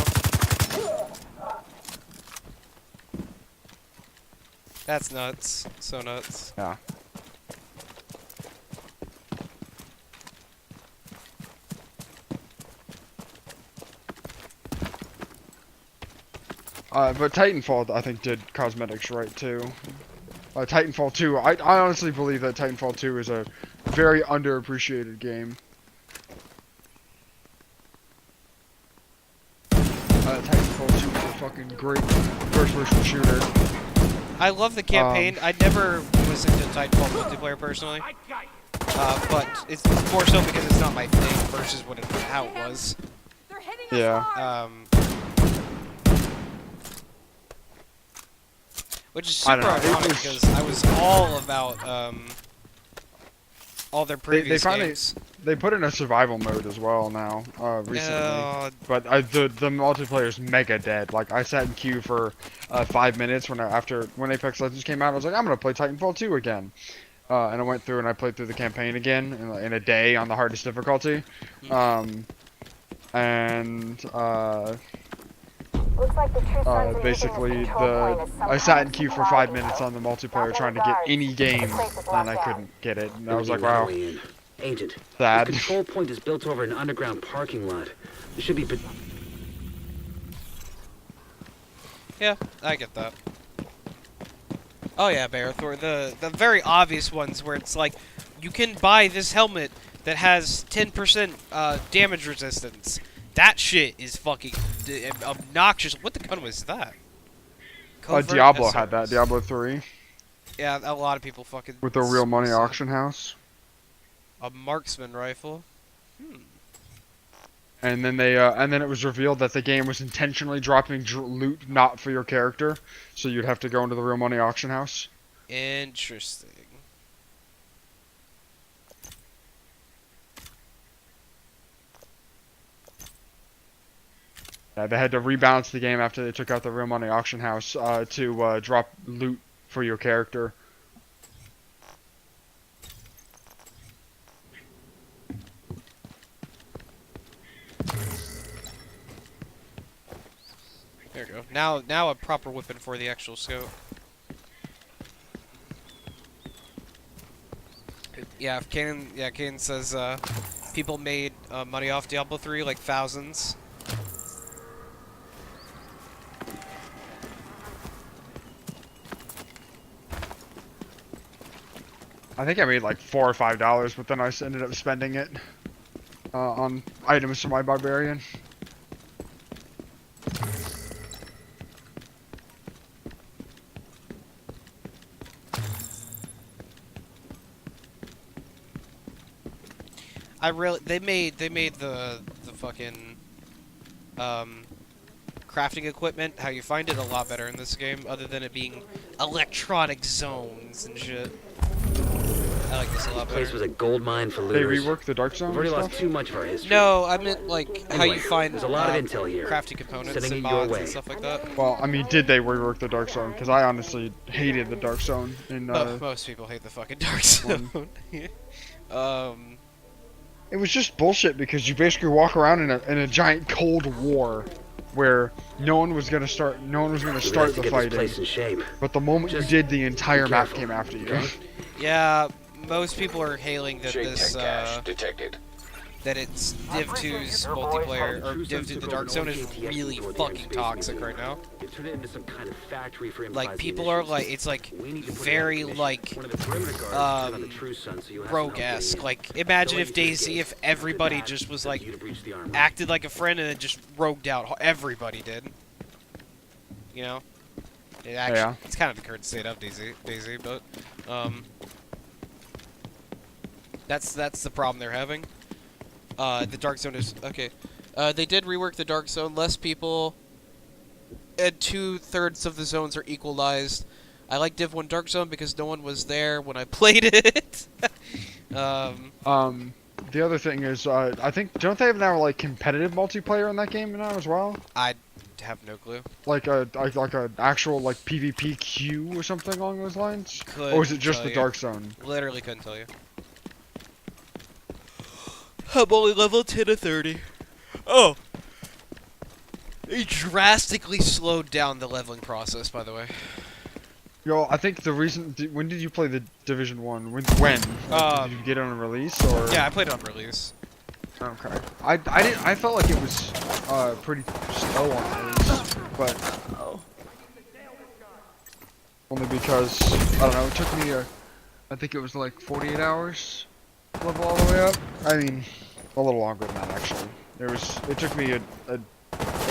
That's nuts. So nuts. Yeah. But Titanfall, I think, did cosmetics right too. Titanfall 2, I honestly believe that Titanfall 2 is a very underappreciated game. Titanfall 2 is a fucking great first-person shooter. I love the campaign. I never was into Titanfall multiplayer personally, but it's more so because it's not my thing versus how it was. Yeah. Which is super ironic because I was all about all their previous games. They put in a survival mode as well now, recently. But the multiplayer is mega dead. Like, I sat in queue for 5 minutes when Apex Legends came out. I was like, I'm gonna play Titanfall 2 again. And I went through and I played through the campaign again in a day on the hardest difficulty. Looks like the true signs of basically control point is I sat in somehow queue for 5 minutes on the multiplayer trying to get any game, and I couldn't get it. And I was like, wow, Agent, sad. the control point is built over an underground parking lot. It should be. Yeah, I get that. Oh yeah, Bearthor, the very obvious ones where it's like, you can buy this helmet that has 10% damage resistance. That shit is fucking obnoxious. What the gun was that? Diablo had that. Diablo 3. Yeah, a lot of people fucking... With the real money auction house. A marksman rifle. And then and then it was revealed that the game was intentionally dropping loot not for your character, so you'd have to go into the real money auction house. Interesting. Yeah, they had to rebalance the game after they took out the real money auction house to drop loot for your character. There you go. Now a proper weapon for the actual scope. Yeah, Kanan says people made money off Diablo 3, like thousands. I think I made like $4 or $5, but then I ended up spending it on items for my barbarian. They made the fucking crafting equipment, how you find it, a lot better in this game, other than it being electronic zones and shit. I like this a lot The place better. was a gold mine for They looters. reworked the Dark Zone We've already and lost stuff? too much of our history. No, I meant like how Anyway, you find there's a lot of intel here. crafty components Sending and it your mods way. and stuff like that. Well, I mean, did they rework the Dark Zone? Because I honestly hated the Dark Zone in Most people hate the fucking Dark Zone. It was just bullshit because you basically walk around in a giant cold war where no one was gonna start We have the to get this fighting. place in shape. But the moment Just you did, the entire be map careful, came after you. okay? Yeah, most people are hailing that JTAG this cache detected. that it's Div 2's multiplayer or Div 2 the Dark Zone is really fucking toxic right now. They turned it into some kind of factory for Like improvised people are munitions. like it's like We need to put very it out of like commission. One of the perimeter guards turned on the true sun, so you'll have to help rogue-esque. Dave. Like imagine They'll if let you DayZ, escape. if everybody After that, just was it's up like to you to breach the armor. acted like a friend and then just rogued out. Everybody did. You know? It actually, Yeah. It's kind of the current state of DayZ, but that's the problem they're having. The Dark Zone is okay. They did rework the Dark Zone. Less people, and 2/3 of the zones are equalized. I like Div 1 Dark Zone because no one was there when I played it. The other thing is, I think don't they have now like competitive multiplayer in that game now as well? I have no clue. Like a actual like PvP queue or something along those lines? Or is it Couldn't just tell the you. Dark Zone? Literally couldn't tell you. I'm only level 10 of 30. Oh! They drastically slowed down the leveling process, by the way. Yo, I think the reason. When did you play the Division 1? When? Like, did you get it on a release or? Yeah, I played it on release. Okay. I felt like it was pretty slow on release, but only because I don't know. It took me I think it was like 48 hours to level all the way up. I mean, a little longer than that actually. It took me a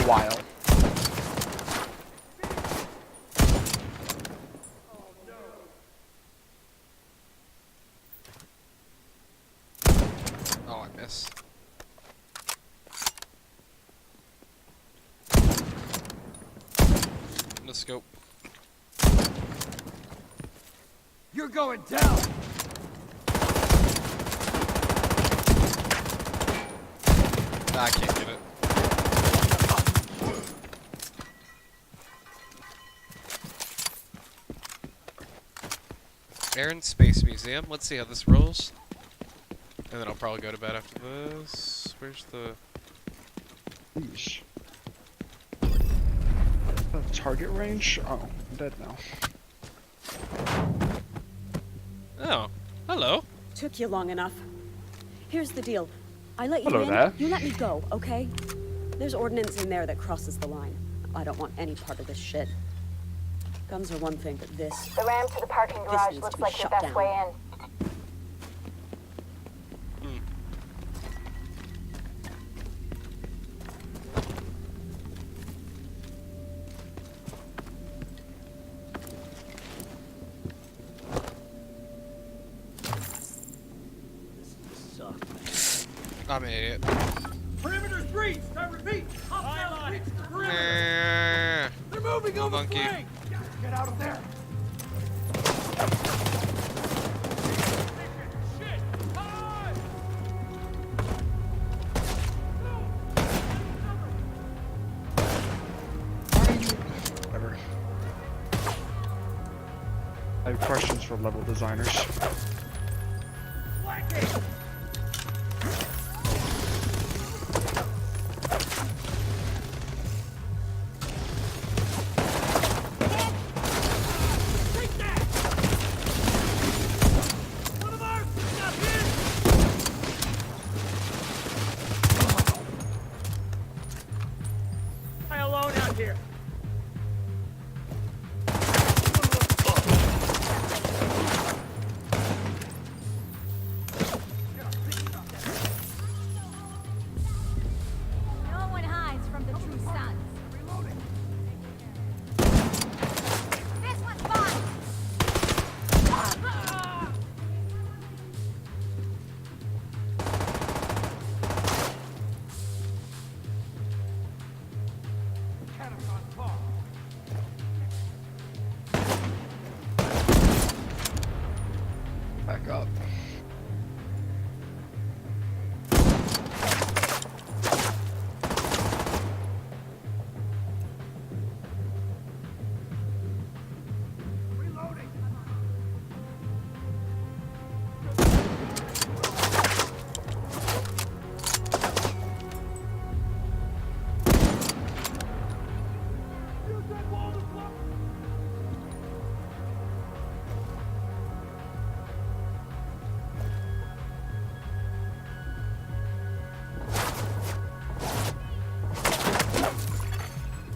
while. Oh, I missed. No scope. You're going down! I can't get it. Air and Space Museum. Let's see how this rolls. And then I'll probably go to bed after this. Where's the... Yeesh. Target range? Oh, I'm dead now. Oh, hello. Took you long enough. Here's the deal. I let you Hello in, there. you let me go, okay? There's ordnance in there that crosses the line. I don't want any part of this shit. Guns are one thing, but this... The ramp to the parking garage needs looks to be like your shut best down. way in. I'm an idiot. Perimeter's breached! I repeat! Hostile breach the perimeter! Eh, They're moving on the Monkey. flank! Get out of there! Shit! Hi! Whatever. I have questions for level designers. Flanking! Take that! One of ours got hit! Am I alone out here? No one hides from the true sun. This one's fine. Cannon's on par. back up.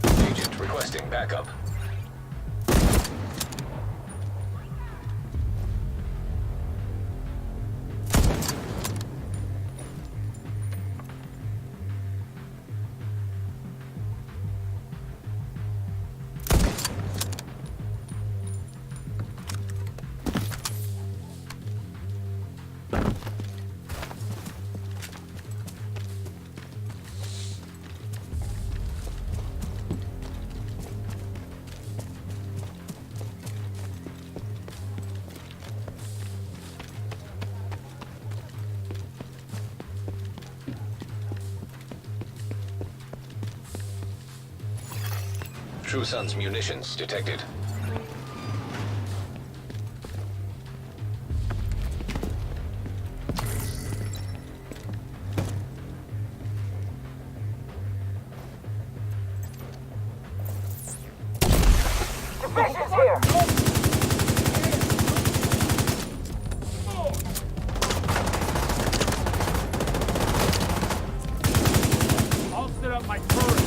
Agent requesting backup. True Sun's munitions detected. Division's here! I'll set up my turret.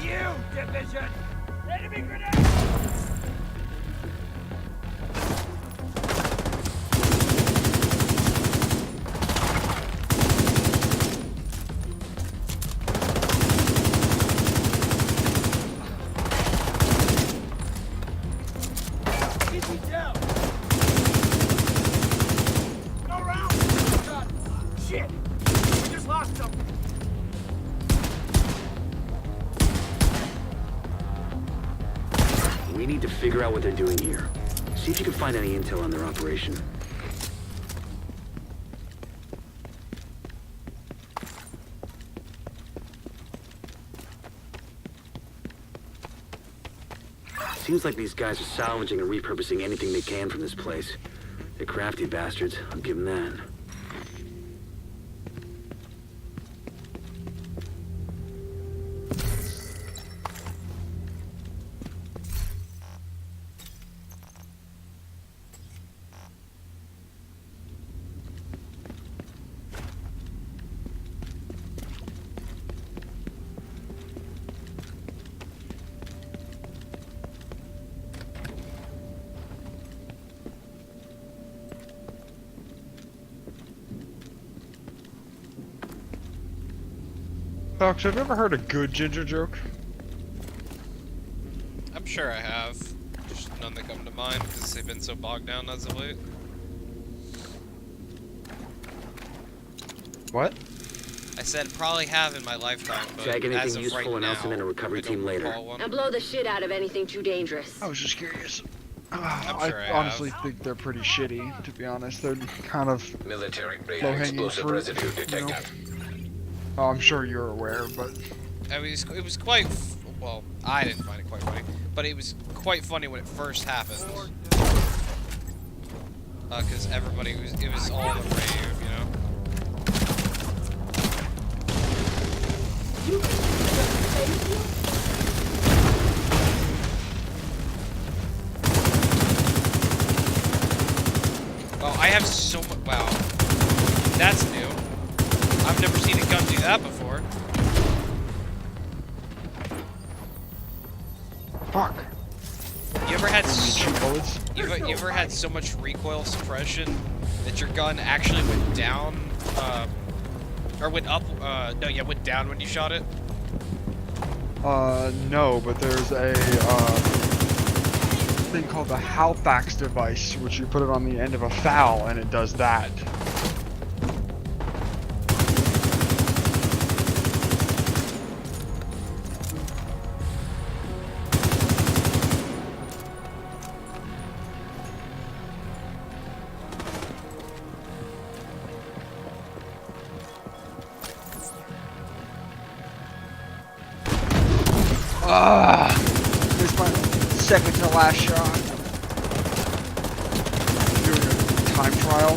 You, division! Enemy grenade! Easy down! Go around! Shit! We just lost them! We need to figure out what they're doing here. See if you can find any intel on their operation. Seems like these guys are salvaging and repurposing anything they can from this place. They're crafty bastards, I'll give them that. Fox, have you ever heard a good ginger joke? I'm sure I have. Just none that come to mind because they've been so bogged down as of late. What? I said probably have in my lifetime, but Jag as anything of useful right and I'll send in a now, recovery I don't team later. recall one. And blow the shit out of anything too dangerous. I was just curious. I'm sure I honestly have. think they're pretty shitty, to be honest. They're kind of Military grade low-hanging explosive fruit, residue you know? detected. Oh, I'm sure you're aware, but I mean, it was quite. Well, I didn't find it quite funny, but it was quite funny when it first happened. Because everybody was. It was all the rave, you know. Well, I have so much. Wow, that's new. I've never seen a gun do that before. fuck. You ever had Shoot bullets? you ever had so much recoil suppression that your gun actually went down, or went up? No, yeah, went down when you shot it. No, but there's a thing called the Halfax device, which you put it on the end of a FAL and it does that. This my second to last shot. Doing a time trial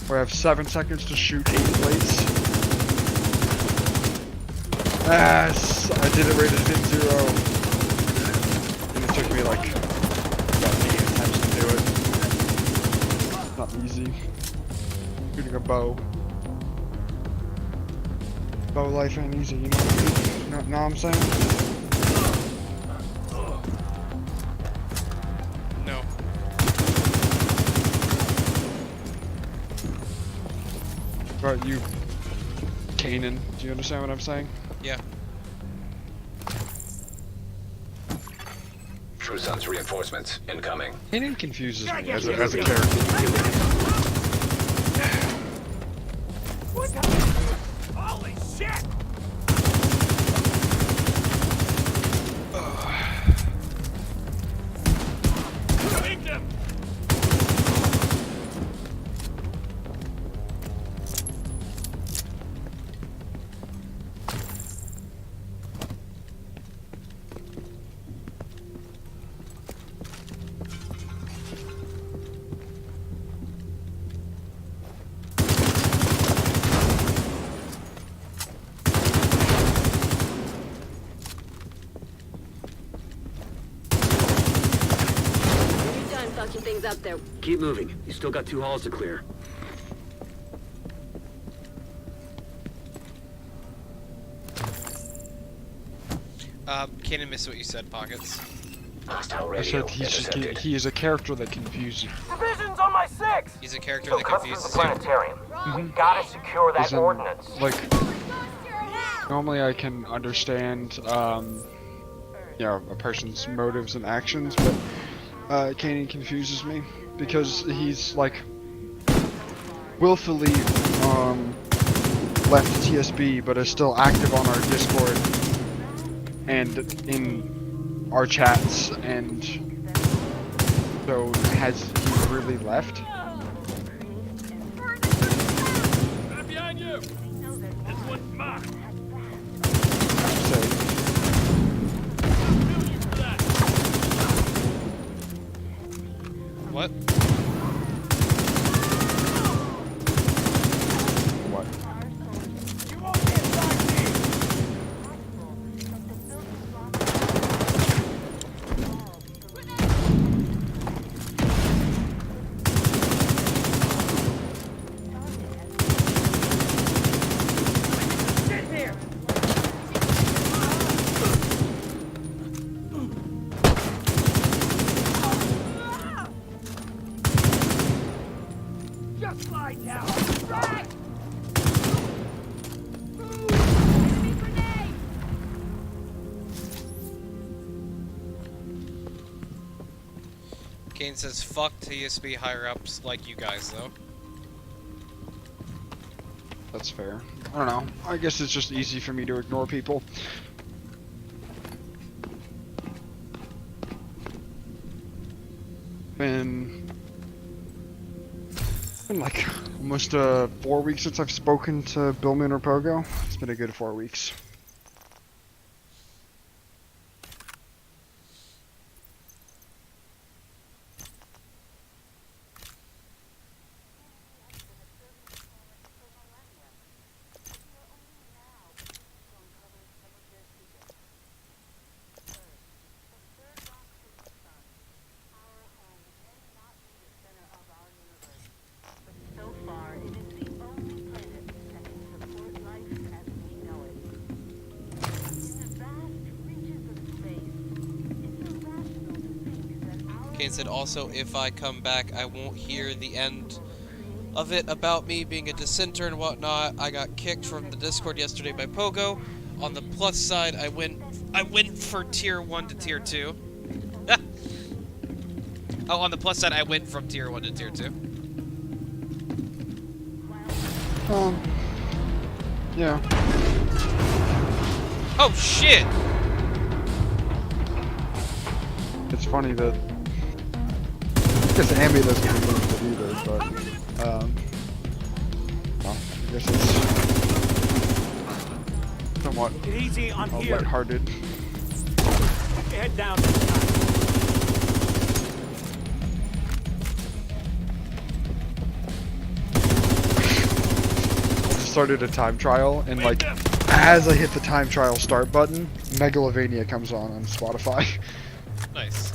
where I have 7 seconds to shoot 8 plates. Yes, I did it rated at 0. And it took me like about 8 attempts to do it. Not easy. Shooting a bow. Bow life ain't easy, you know what I mean? Know what I'm saying? No. But you, Kanan, do you understand what I'm saying? Yeah. True Sons reinforcements incoming. Kanan confuses me as a character. Holy shit! Take them! Things up there. Keep moving. You still got 2 halls to clear. Kanan missed what you said, Pockets. Hostile I radio said intercepted. he is a character that confuses. Division's on my 6! He's a character She'll that cut through the confuses you. planetarium. We gotta secure that Isn't, ordnance. like, normally I can understand, you know, a person's motives and actions, but Kanan confuses me because he's like willfully left TSB, but is still active on our Discord and in our chats, and so has he really left? Right behind you! This one's mine! So, Millions for that! What? what? You won't get inside me! Get here! Just lie down! Right! Kane says, fuck TSB higher ups like you guys, though. That's fair. I don't know. I guess it's just easy for me to ignore people. Been like almost 4 weeks since I've spoken to Billman or Pogo. It's been a good 4 weeks. Kane said, also, if I come back, I won't hear the end of it about me being a dissenter and whatnot. I got kicked from the Discord yesterday by Pogo. On the plus side, I went for tier 1 to tier 2. Oh, on the plus side, I went from tier 1 to tier 2. Yeah. Oh, shit! It's funny that. I guess Ambi doesn't believe it either, but. Well, I guess it's. Somewhat. Easy on here. Lighthearted. Head down. Started a time trial, and like as I hit the time trial start button, Megalovania comes on Spotify. Nice.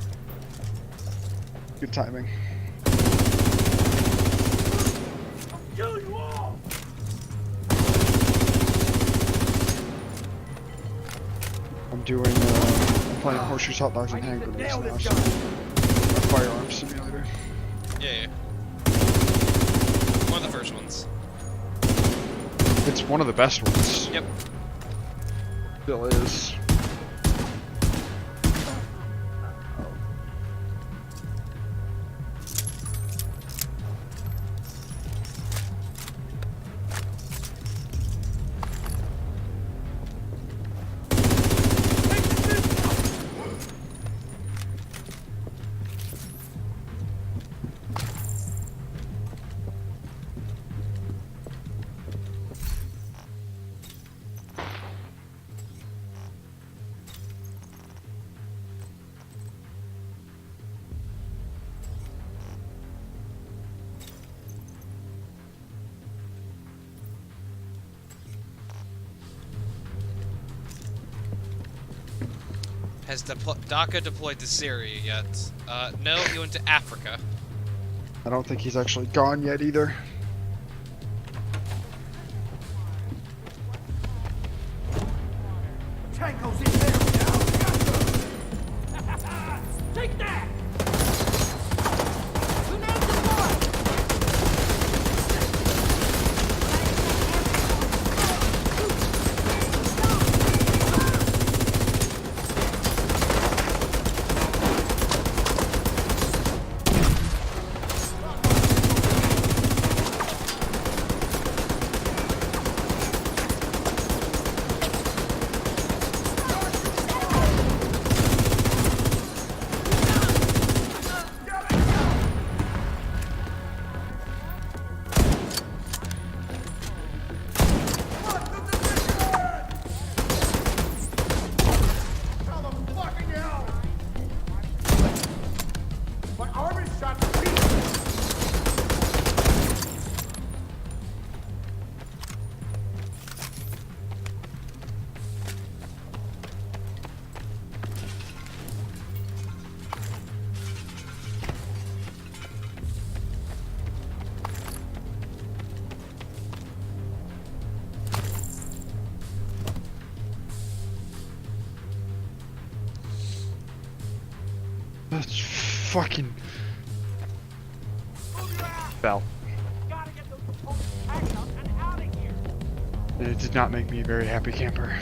Good timing. I'm doing I'm playing Horseshoes, Hot Dogs, and Hand Grenades now, so a firearms simulator. Yeah. One of the first ones. It's one of the best ones. Yep. Still is. Has DACA deployed to Syria yet? No, he went to Africa. I don't think he's actually gone yet either. Tango's in there now. Take that! That's fucking fell. It did not make me a very happy camper.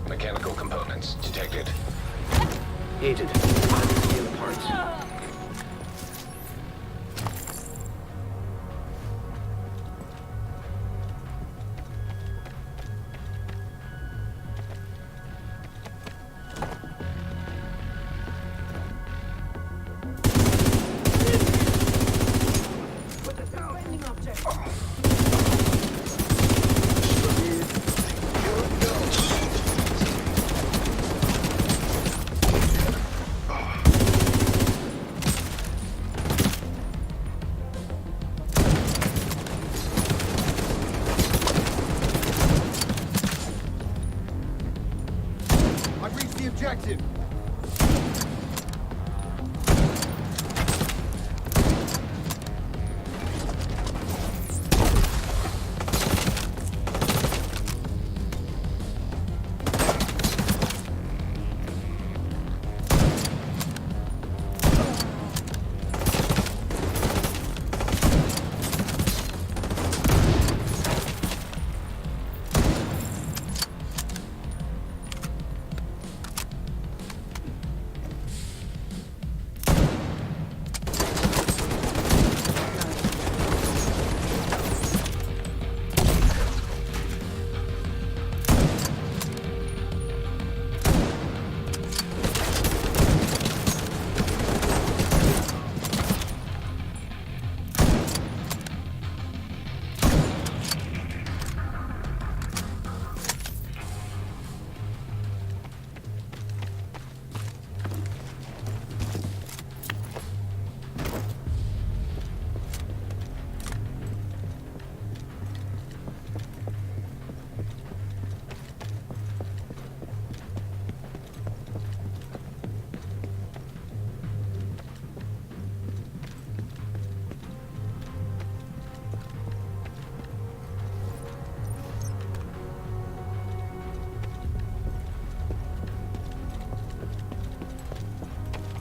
Mechanical components detected. Agent, I need to steal the parts. the objective.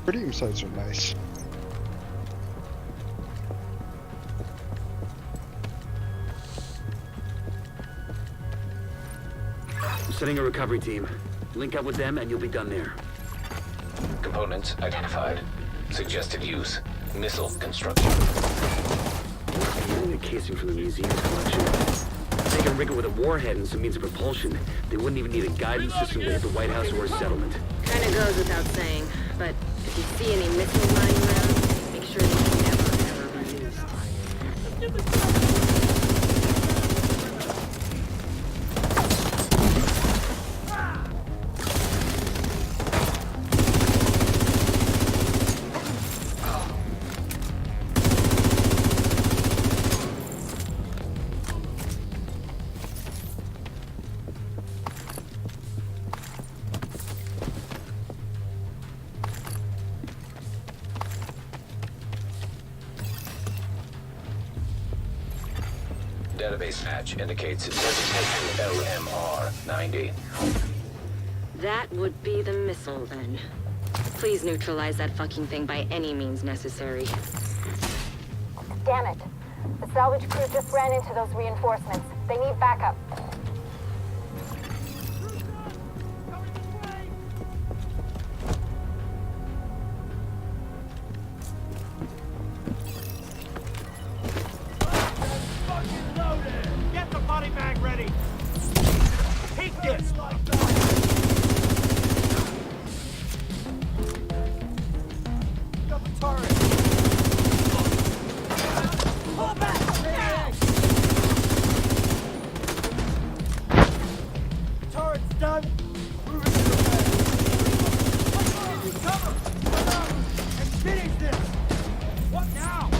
Pretty sites are nice. I'm setting a recovery team. Link up with them and you'll be done there. Components identified. Suggested use. Missile construction. Using the casing from the museum's collection. They can rig it with a warhead and some means of propulsion. They wouldn't even need a guidance system to hit the White House or a settlement. Kinda goes without saying, but if you see any missiles lying around, make sure they can never, ever be used. Database match indicates designation LMR-90. That would be the missile, then. Please neutralize that fucking thing by any means necessary. Damn it. The salvage crew just ran into those reinforcements. They need backup. Get the body bag ready. Take this. Got the turret. Pull back. Turret's done. Moving to the back. Give you cover. Come up and finish this. What now?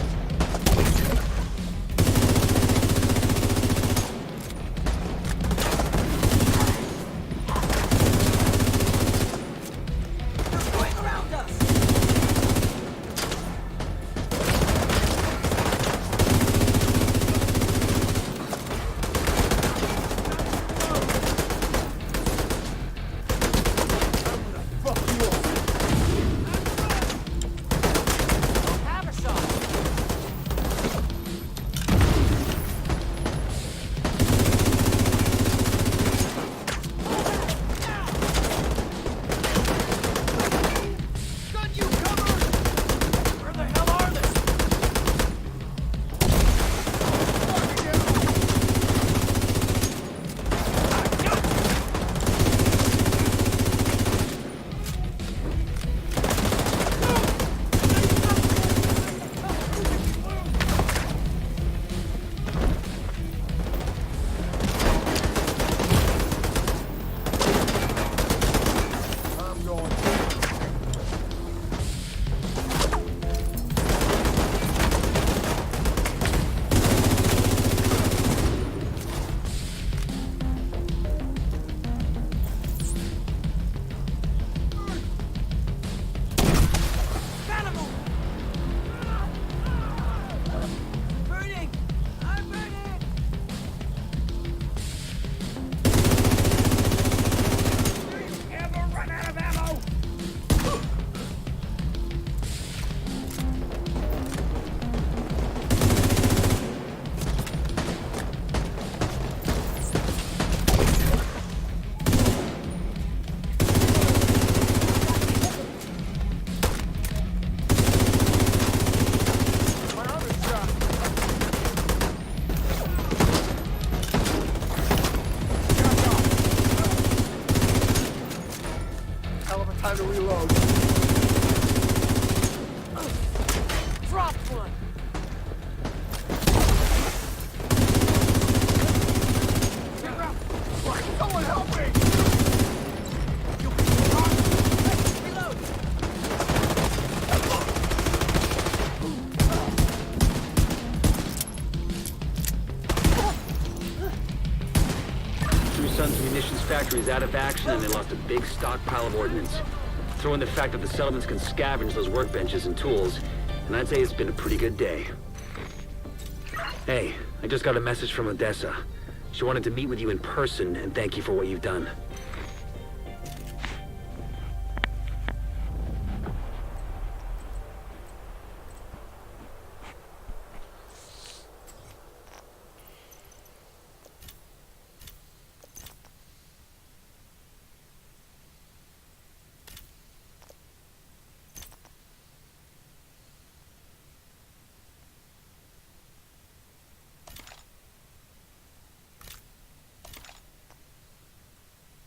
Time to reload. Drop one. Someone help me! Reload. True Sun's munitions factory is out of action and they lost a big stockpile of ordnance. Throw in the fact that the settlements can scavenge those workbenches and tools, and I'd say it's been a pretty good day. Hey, I just got a message from Odessa. She wanted to meet with you in person and thank you for what you've done.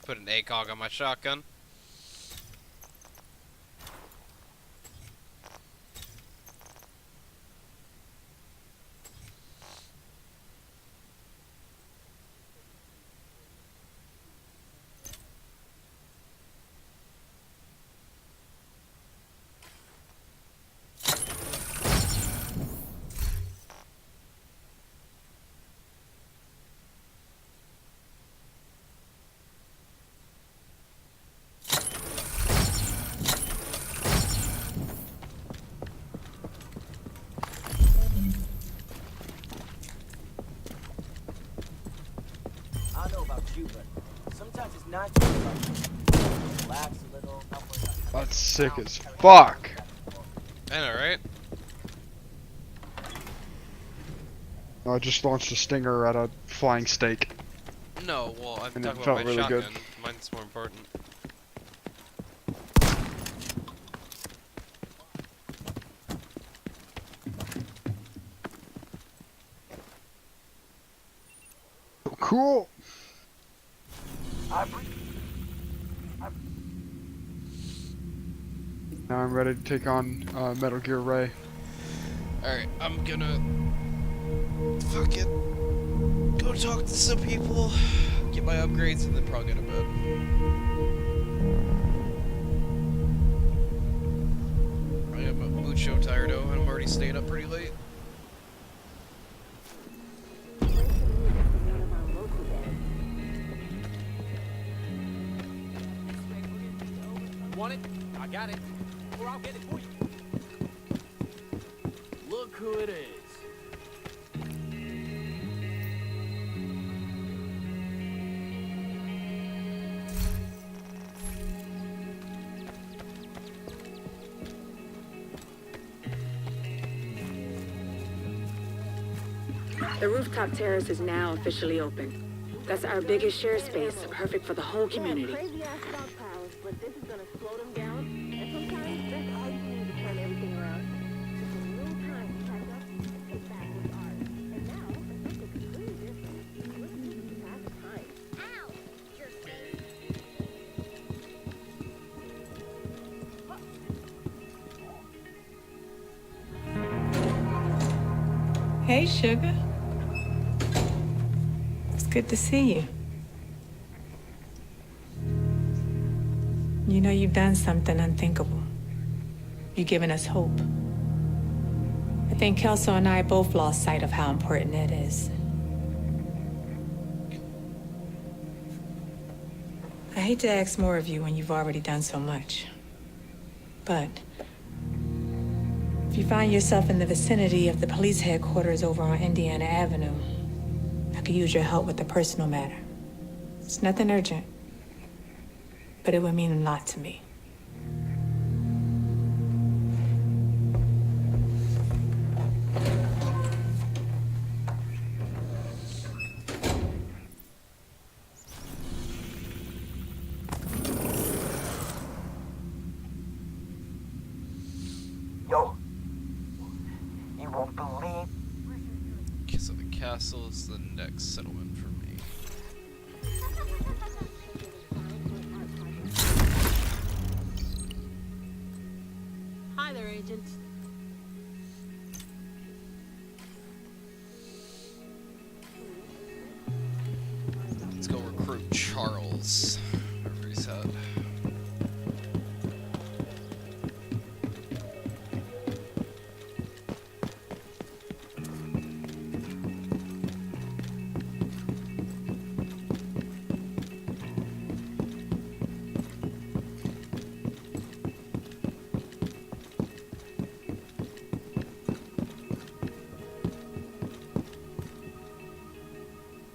Put an ACOG on my shotgun. I don't know about you, but sometimes it's nice to relax a little. That's sick as fuck. I know, right? I just launched a stinger at a flying steak. No, well, I'm And talking it about felt my really shotgun. good. Mine's more important. Cool. Now I'm ready to take on Metal Gear Ray. Alright, I'm gonna fucking go talk to some people, get my upgrades, and then probably go to bed. I am mucho tirado, and I'm already staying up pretty late. Want it? I got it. Or I'll get it for you. Look who it is. The rooftop terrace is now officially open. That's our biggest share space, perfect for the whole community. Crazy ass stockpiles, but this is gonna slow them down. And sometimes that's all you need to turn everything around. It's a little time to catch up and take back what's ours. And now, for something completely different, we're using back time. Ow! Hey, sugar. It's good to see you. You know you've done something unthinkable. You've given us hope. I think Kelso and I both lost sight of how important it is. I hate to ask more of you when you've already done so much. But if you find yourself in the vicinity of the police headquarters over on Indiana Avenue, I could use your help with a personal matter. It's nothing urgent, but it would mean a lot to me. Yo, you won't believe. So the castle is the next settlement for me. Agent. Let's go recruit Charles. Whatever he said.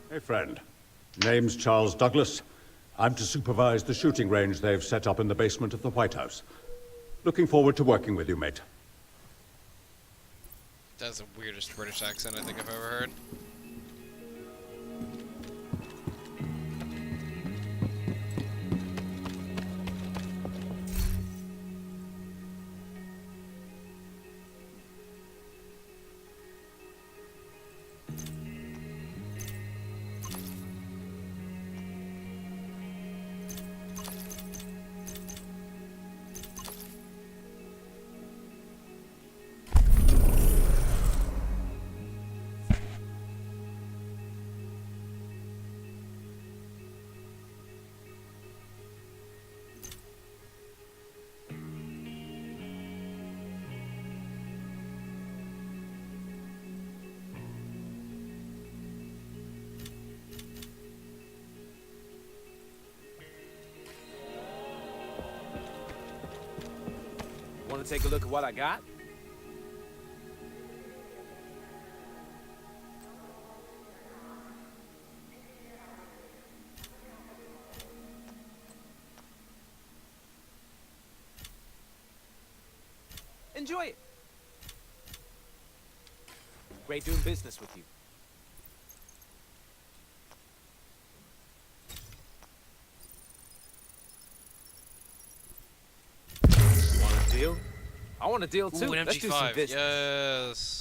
Hey, friend. Name's Charles Douglas. I'm to supervise the shooting range they've set up in the basement of the White House. Looking forward to working with you, mate. That's the weirdest British accent I think I've ever heard. Want to take a look at what I got? Enjoy it. Great doing business with you. Want a deal? I want a deal too. Ooh, an Let's do some MG5. business. Yes.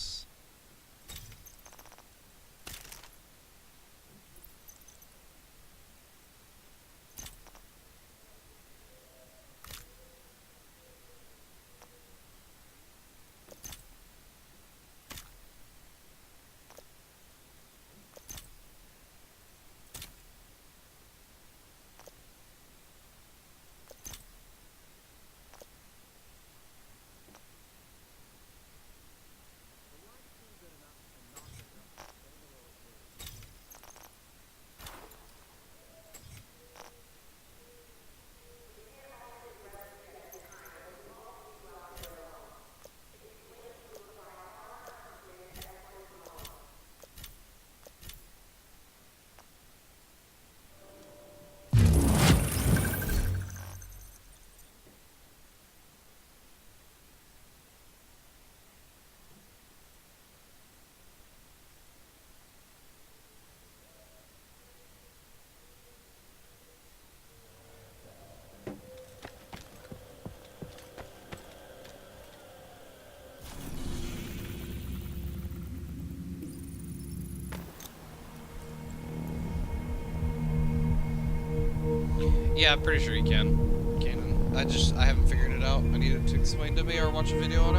Yeah, I'm pretty sure you can. Kanan. I haven't figured it out. I needed to explain to me or watch a video on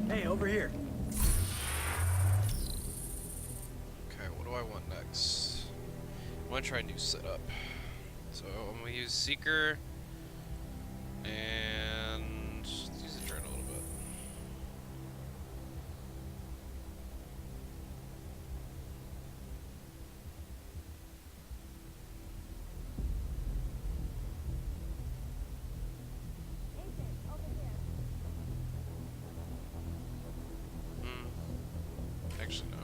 it. Hey, over here. Okay, what do I want next? I want to try a new setup. So I'm going to use Seeker and let's use the drone a little bit. Actually, no.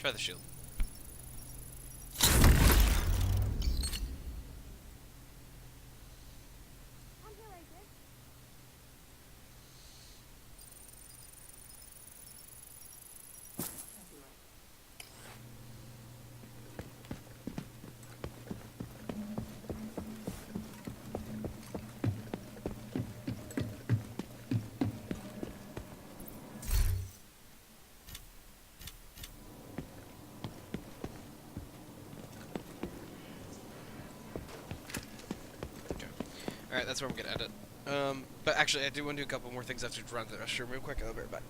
Try the shield. Alright, that's where I'm gonna end it. But actually, I do want to do a couple more things. I have to run to the restroom real quick. I'll be right back.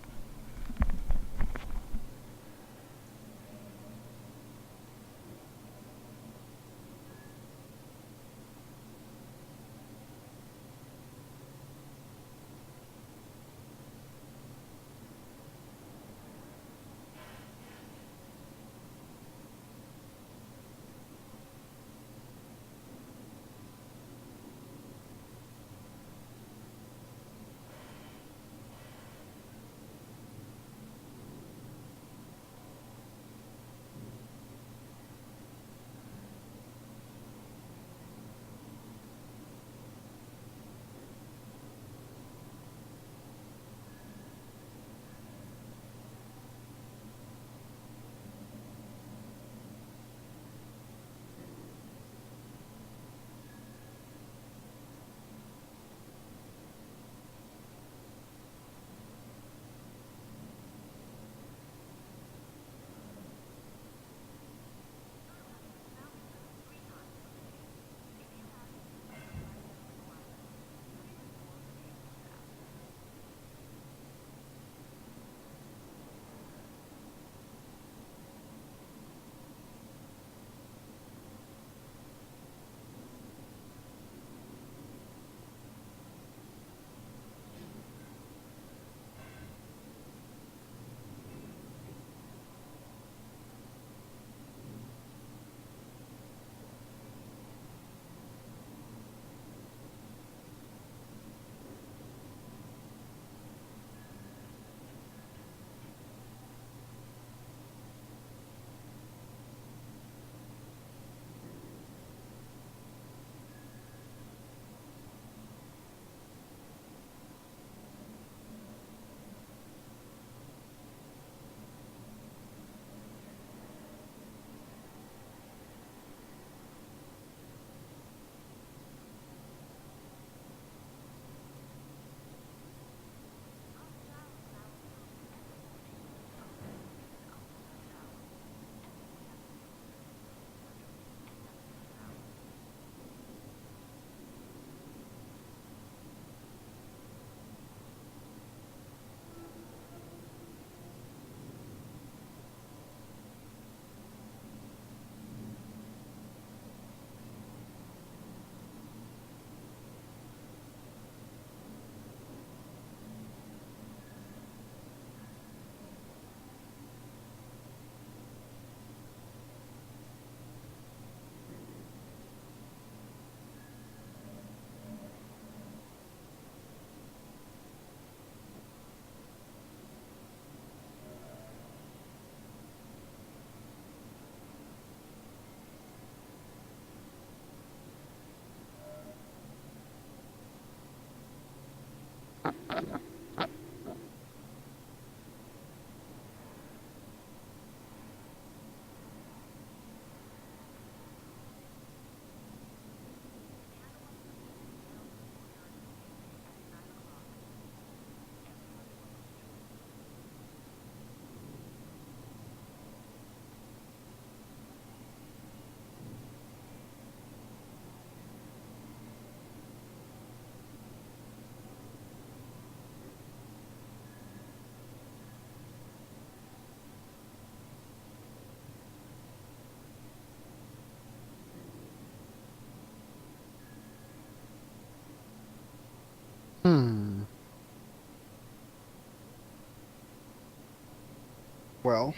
Well,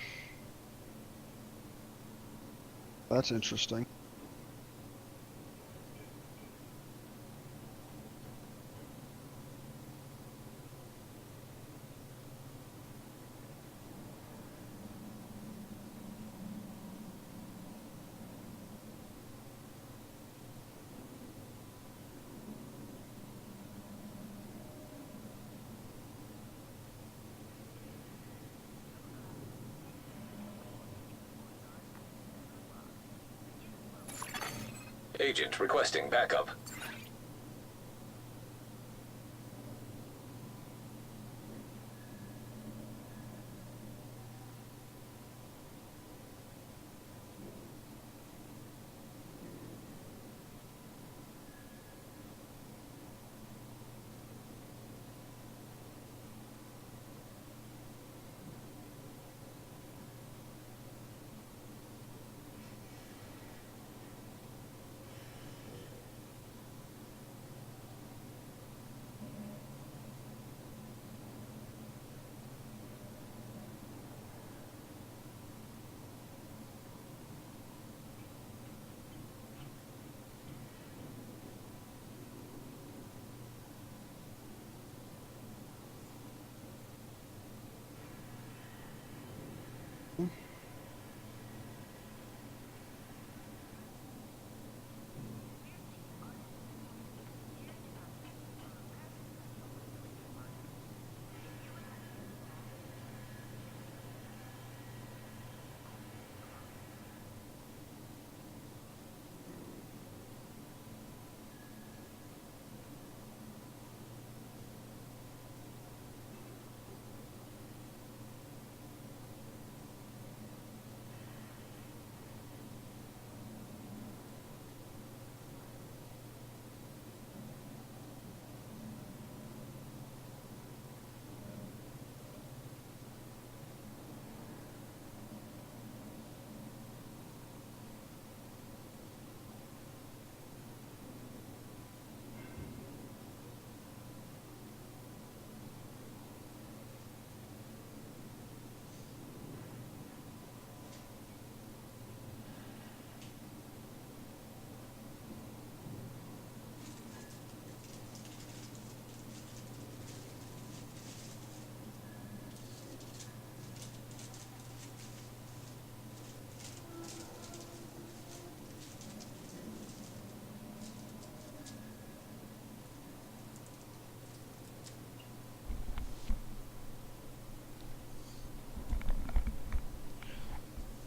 that's interesting. Agent requesting backup.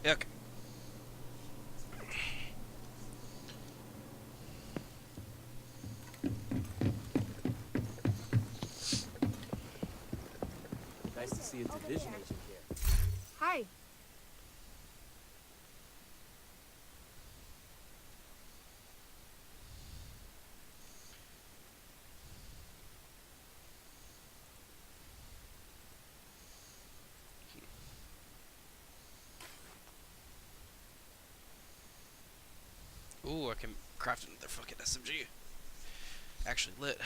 Yuck. Nice to see a division agent here. Hi. Ooh, I can craft another fucking SMG. Actually lit.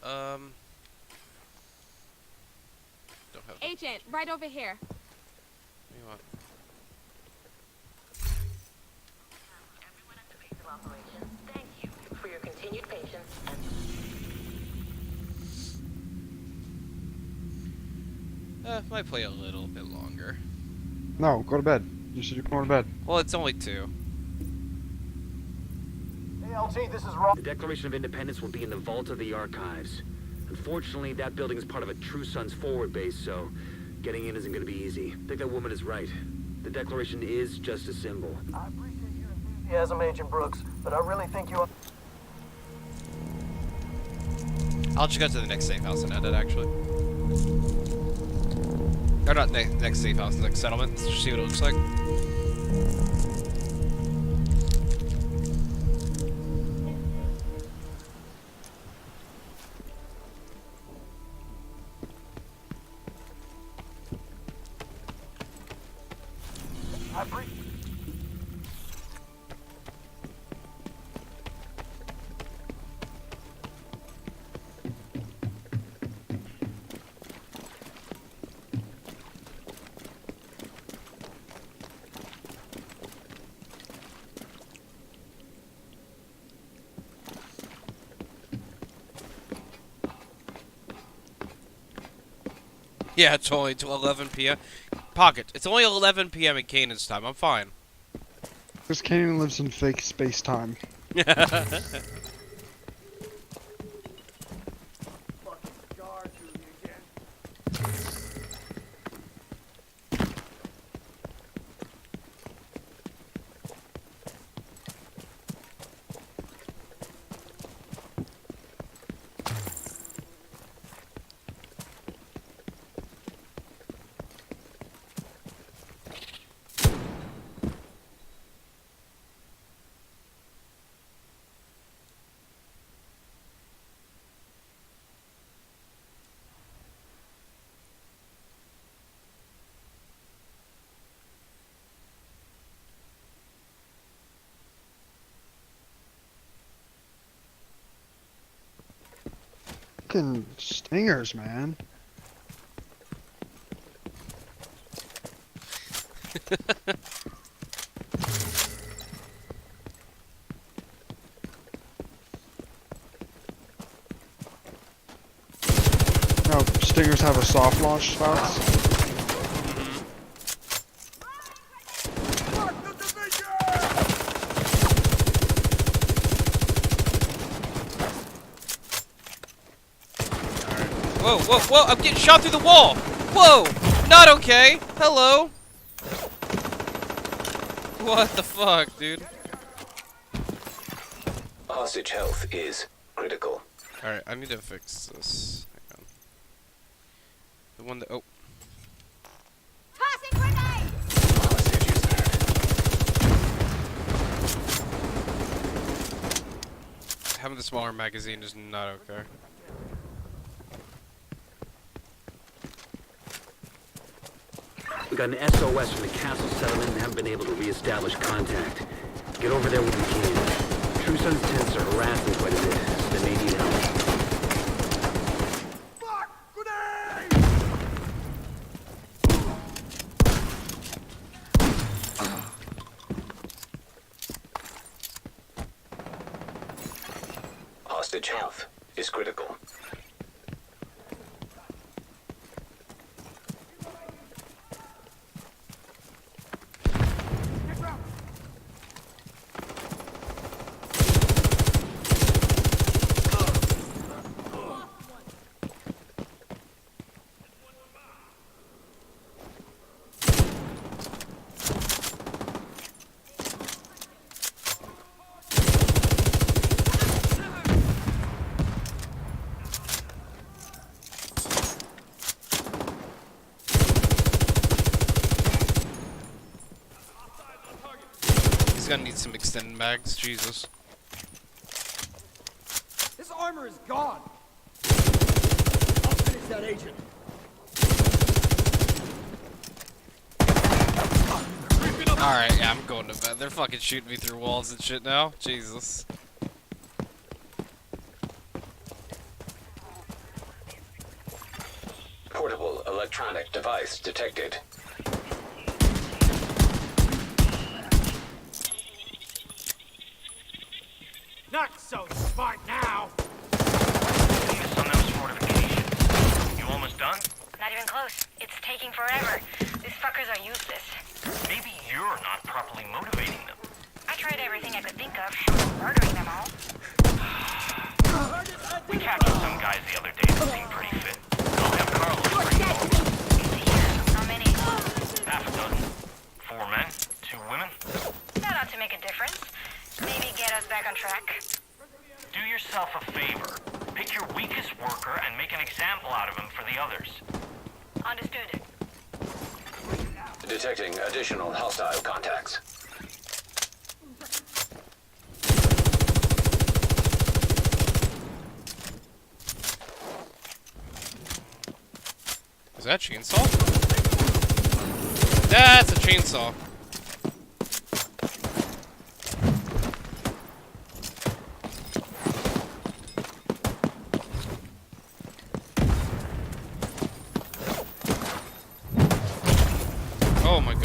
Don't have. Agent, right over here. What do you want? Everyone at the base of operations, thank you for your continued patience and Might play a little bit longer. No, go to bed. You said you're going to bed. Well, it's only 2. Hey, LG, this is Rob. The Declaration of Independence will be in the vault of the archives. Unfortunately, that building is part of a True Sons forward base, so getting in isn't going to be easy. I think that woman is right. The Declaration is just a symbol. I appreciate your enthusiasm, Agent Brooks, but I really think you are... I'll just go to the next safe house and end it, actually. Or not next safe house, next settlement. Let's just see what it looks like. I appreciate... Yeah, it's only till 11 p.m. Pocket, it's only 11 p.m. in Kanan's time. I'm fine. Because Kanan lives in fake space-time. fucking stingers, man. No, stingers have a soft launch spout. Whoa, whoa, whoa! I'm getting shot through the wall! Whoa! Not okay! Hello! What the fuck, dude? Hostage health is critical. Alright, I need to fix this. Hang on. The one that. Oh. Tossing grenade! Having the smaller magazine is not okay. We got an SOS from the Castle settlement and haven't been able to reestablish contact. Get over there when you can. True Sun's tents are harassing quite a bit, so they may need help. Hostage health is critical. He's gonna need some extended mags, Jesus. This armor is gone. I'll finish that agent. Alright, yeah, I'm going to bed. They're fucking shooting me through walls and shit now. Jesus. Portable electronic device detected. Not so smart now. Focus on those fortifications. You almost done? Not even close. It's taking forever. These fuckers are useless. Maybe you're not properly motivating them. I tried everything I could think of, short of murdering them all. We captured some guys the other day that seemed pretty fit. I'll have Carlos bring them over. How many? Half a dozen. 4 men, 2 women. That ought to make a difference. Maybe get us back on track. Do yourself a favor. Pick your weakest worker and make an example out of him for the others. Understood. Detecting additional hostile contacts. Is that a chainsaw? That's a chainsaw. Oh my god.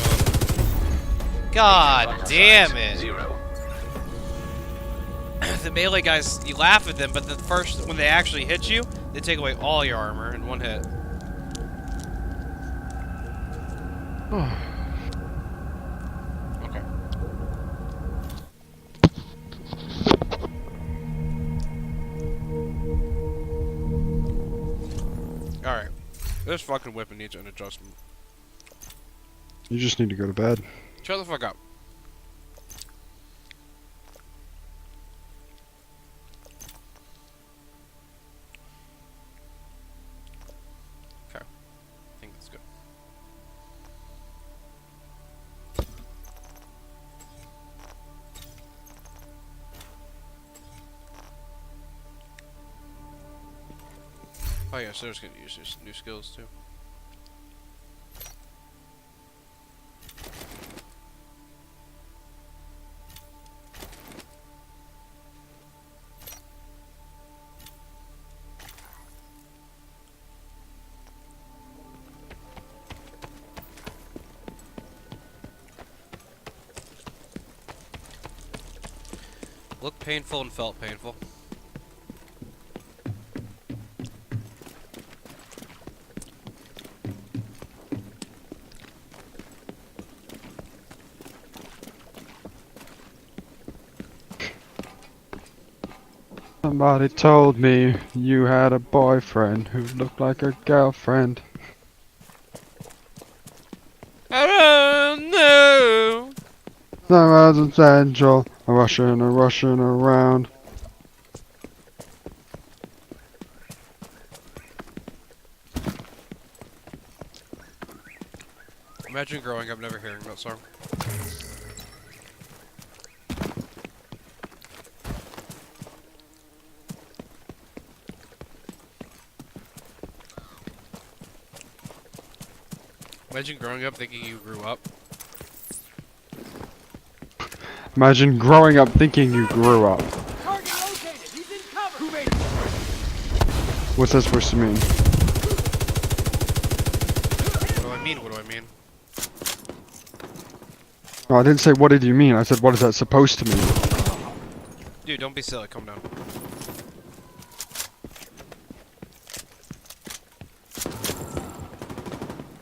God damn it. 0. The melee guys, you laugh at them, but when they actually hit you, they take away all your armor in one hit. Okay. Alright. This fucking weapon needs an adjustment. You just need to go to bed. Shut the fuck up. Okay. I think that's good. Oh yeah, so there's gonna use these new skills too. Looked painful and felt painful. Somebody told me you had a boyfriend who looked like a girlfriend. Oh no! There was an angel rushing around. Imagine growing up never hearing that song. Imagine growing up thinking you grew up. Imagine growing up thinking you grew up. Target located. He's in cover. Who made What's that supposed to mean? What do I mean? What do I mean? No, I didn't say what did you mean. I said what is that supposed to mean? Dude, don't be silly. Calm down.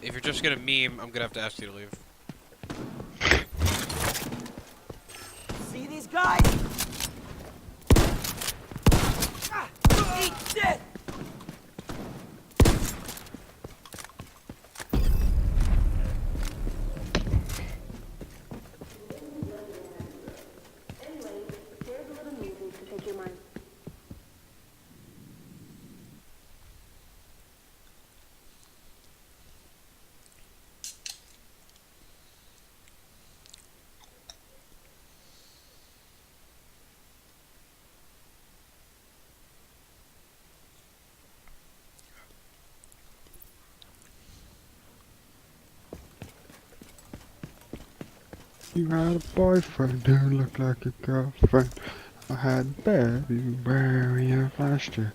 If you're just gonna meme, I'm gonna have to ask you to leave. See these guys? Eat this! You had a boyfriend who looked like a girlfriend. I had a baby bury her last year.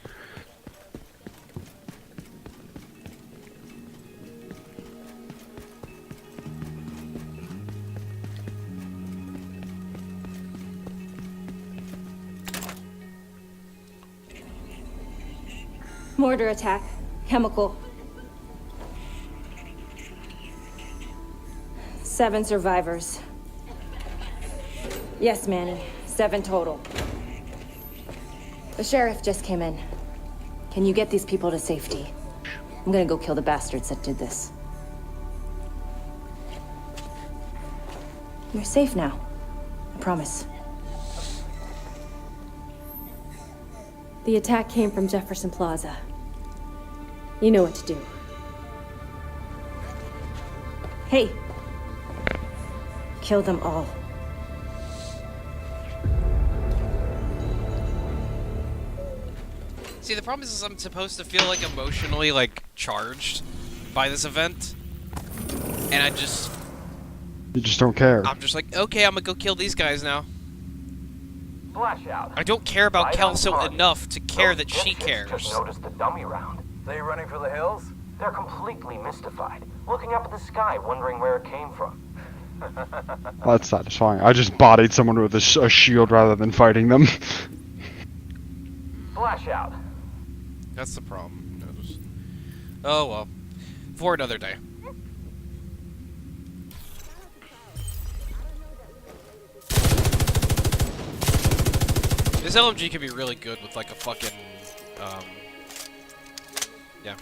Mortar attack. Chemical. 7 survivors. Yes, Manny. 7 total. The sheriff just came in. Can you get these people to safety? I'm gonna go kill the bastards that did this. You're safe now. I promise. The attack came from Jefferson Plaza. You know what to do. Hey! Kill them all. See, the problem is I'm supposed to feel like emotionally like charged by this event, and I just You just don't care. I'm just like, okay, I'm gonna go kill these guys now. Flash out. I don't care about Right on Kelso target. enough to care Those that she dipshits cares. Just noticed the dummy round. They running for the hills? They're completely mystified, looking up at the sky, wondering where it came from. That's satisfying. I just bodied someone with a shield rather than fighting them. Flash out. That's the problem. Oh well, for another day. This LMG can be really good with like a fucking, yeah,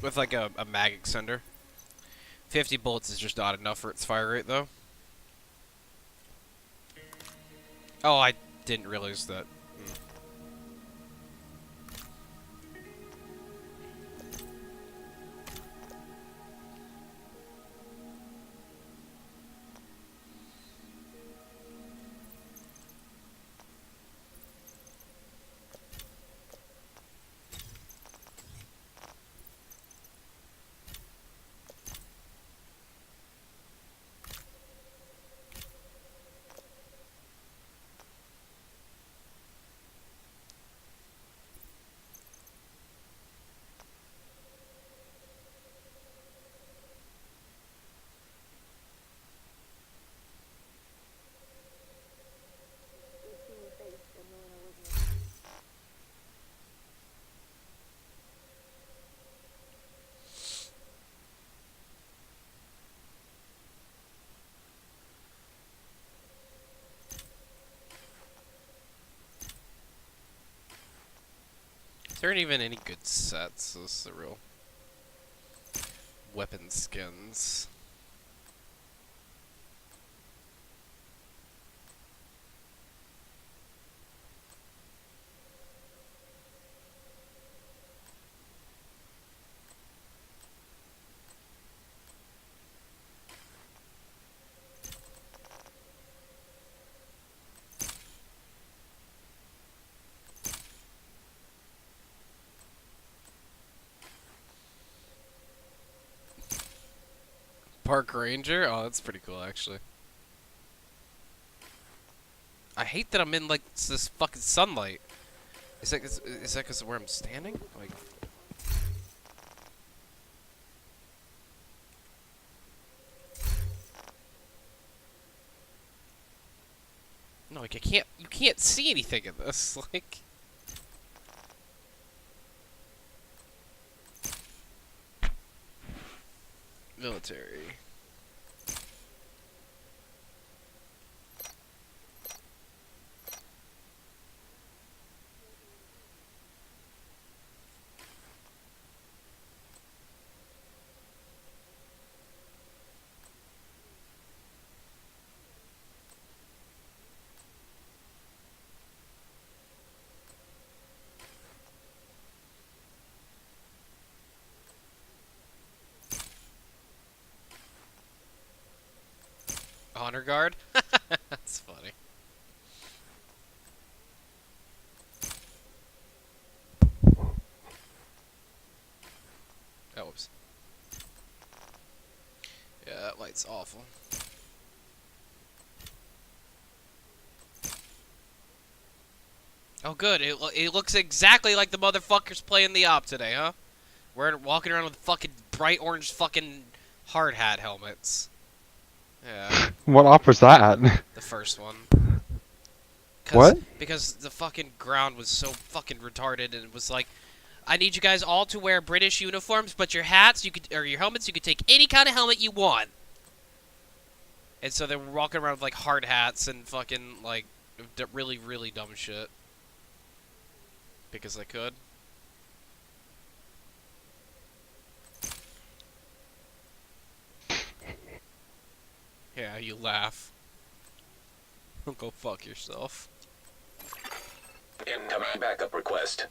with like a mag extender. 50 bullets is just not enough for its fire rate though. Oh, I didn't realize that. There aren't even any good sets. This is the real weapon skins. Park Ranger? Oh, that's pretty cool, actually. I hate that I'm in, like, this fucking sunlight. Is that because of where I'm standing? Like... No, like, you can't see anything in this, like... Military. Honor Guard? That's funny. Oh, whoops. Yeah, that light's awful. Oh, good. It looks exactly like the motherfuckers playing the op today, huh? We're walking around with fucking bright orange fucking hard hat helmets. Yeah. What op was that? The first one. What? Because the fucking ground was so fucking retarded, and it was like, I need you guys all to wear British uniforms, but your hats, or your helmets, you could take any kind of helmet you want. And so they were walking around with like hard hats and fucking like really, really dumb shit. Because they could. Yeah, you laugh. Go fuck yourself. Incoming backup request.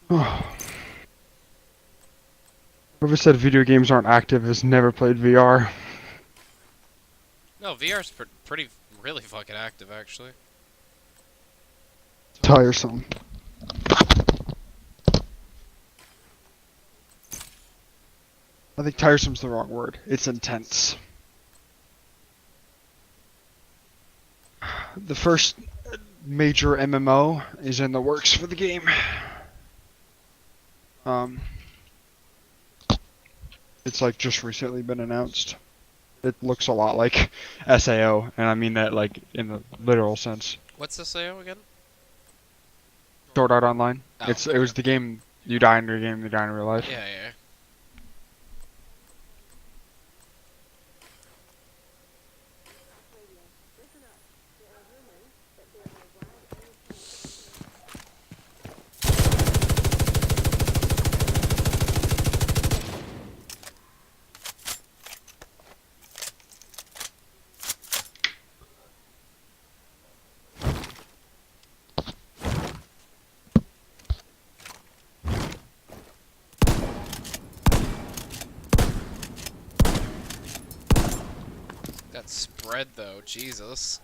Whoever said video games aren't active has never played VR. No, VR's pretty, really fucking active, actually. Tiresome. I think tiresome's the wrong word. It's intense. The first major MMO is in the works for the game. It's like just recently been announced. It looks a lot like SAO, and I mean that like in the literal sense. What's SAO again? Sword Art Online. Oh, It was the game you die in your game, you die in real life. Yeah, yeah. That spread though, Jesus.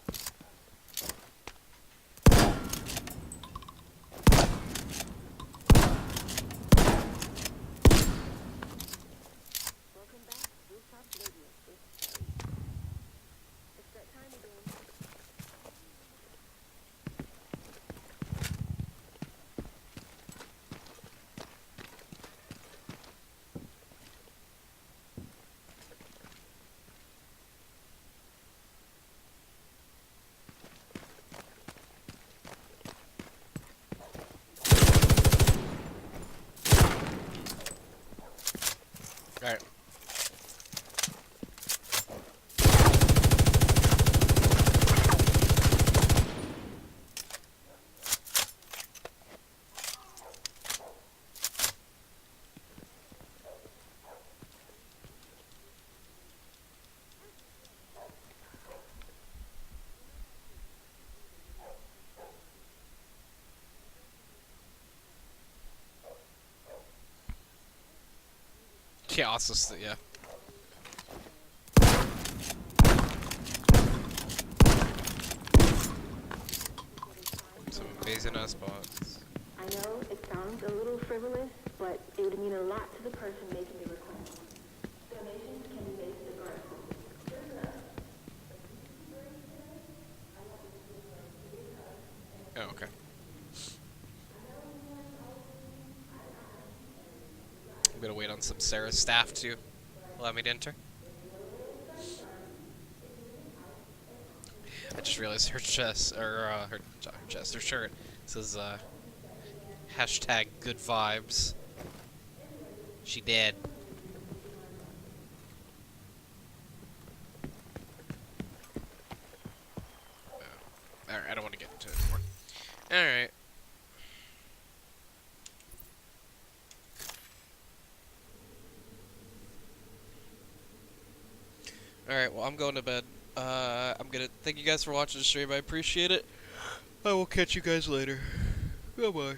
Yeah, also, yeah. Some amazing ass spots. I know it sounds a little frivolous, but it would mean a lot to the person making the request. Donations can be made to the guard. Oh, okay. I'm gonna wait on some Sarah's staff to allow me to enter. I just realized her chest, or her chest, her shirt says hashtag good vibes. She did. Alright, I don't want to get into it anymore. Alright. Alright, well, I'm going to bed. I'm gonna thank you guys for watching the stream. I appreciate it. I will catch you guys later. Bye-bye.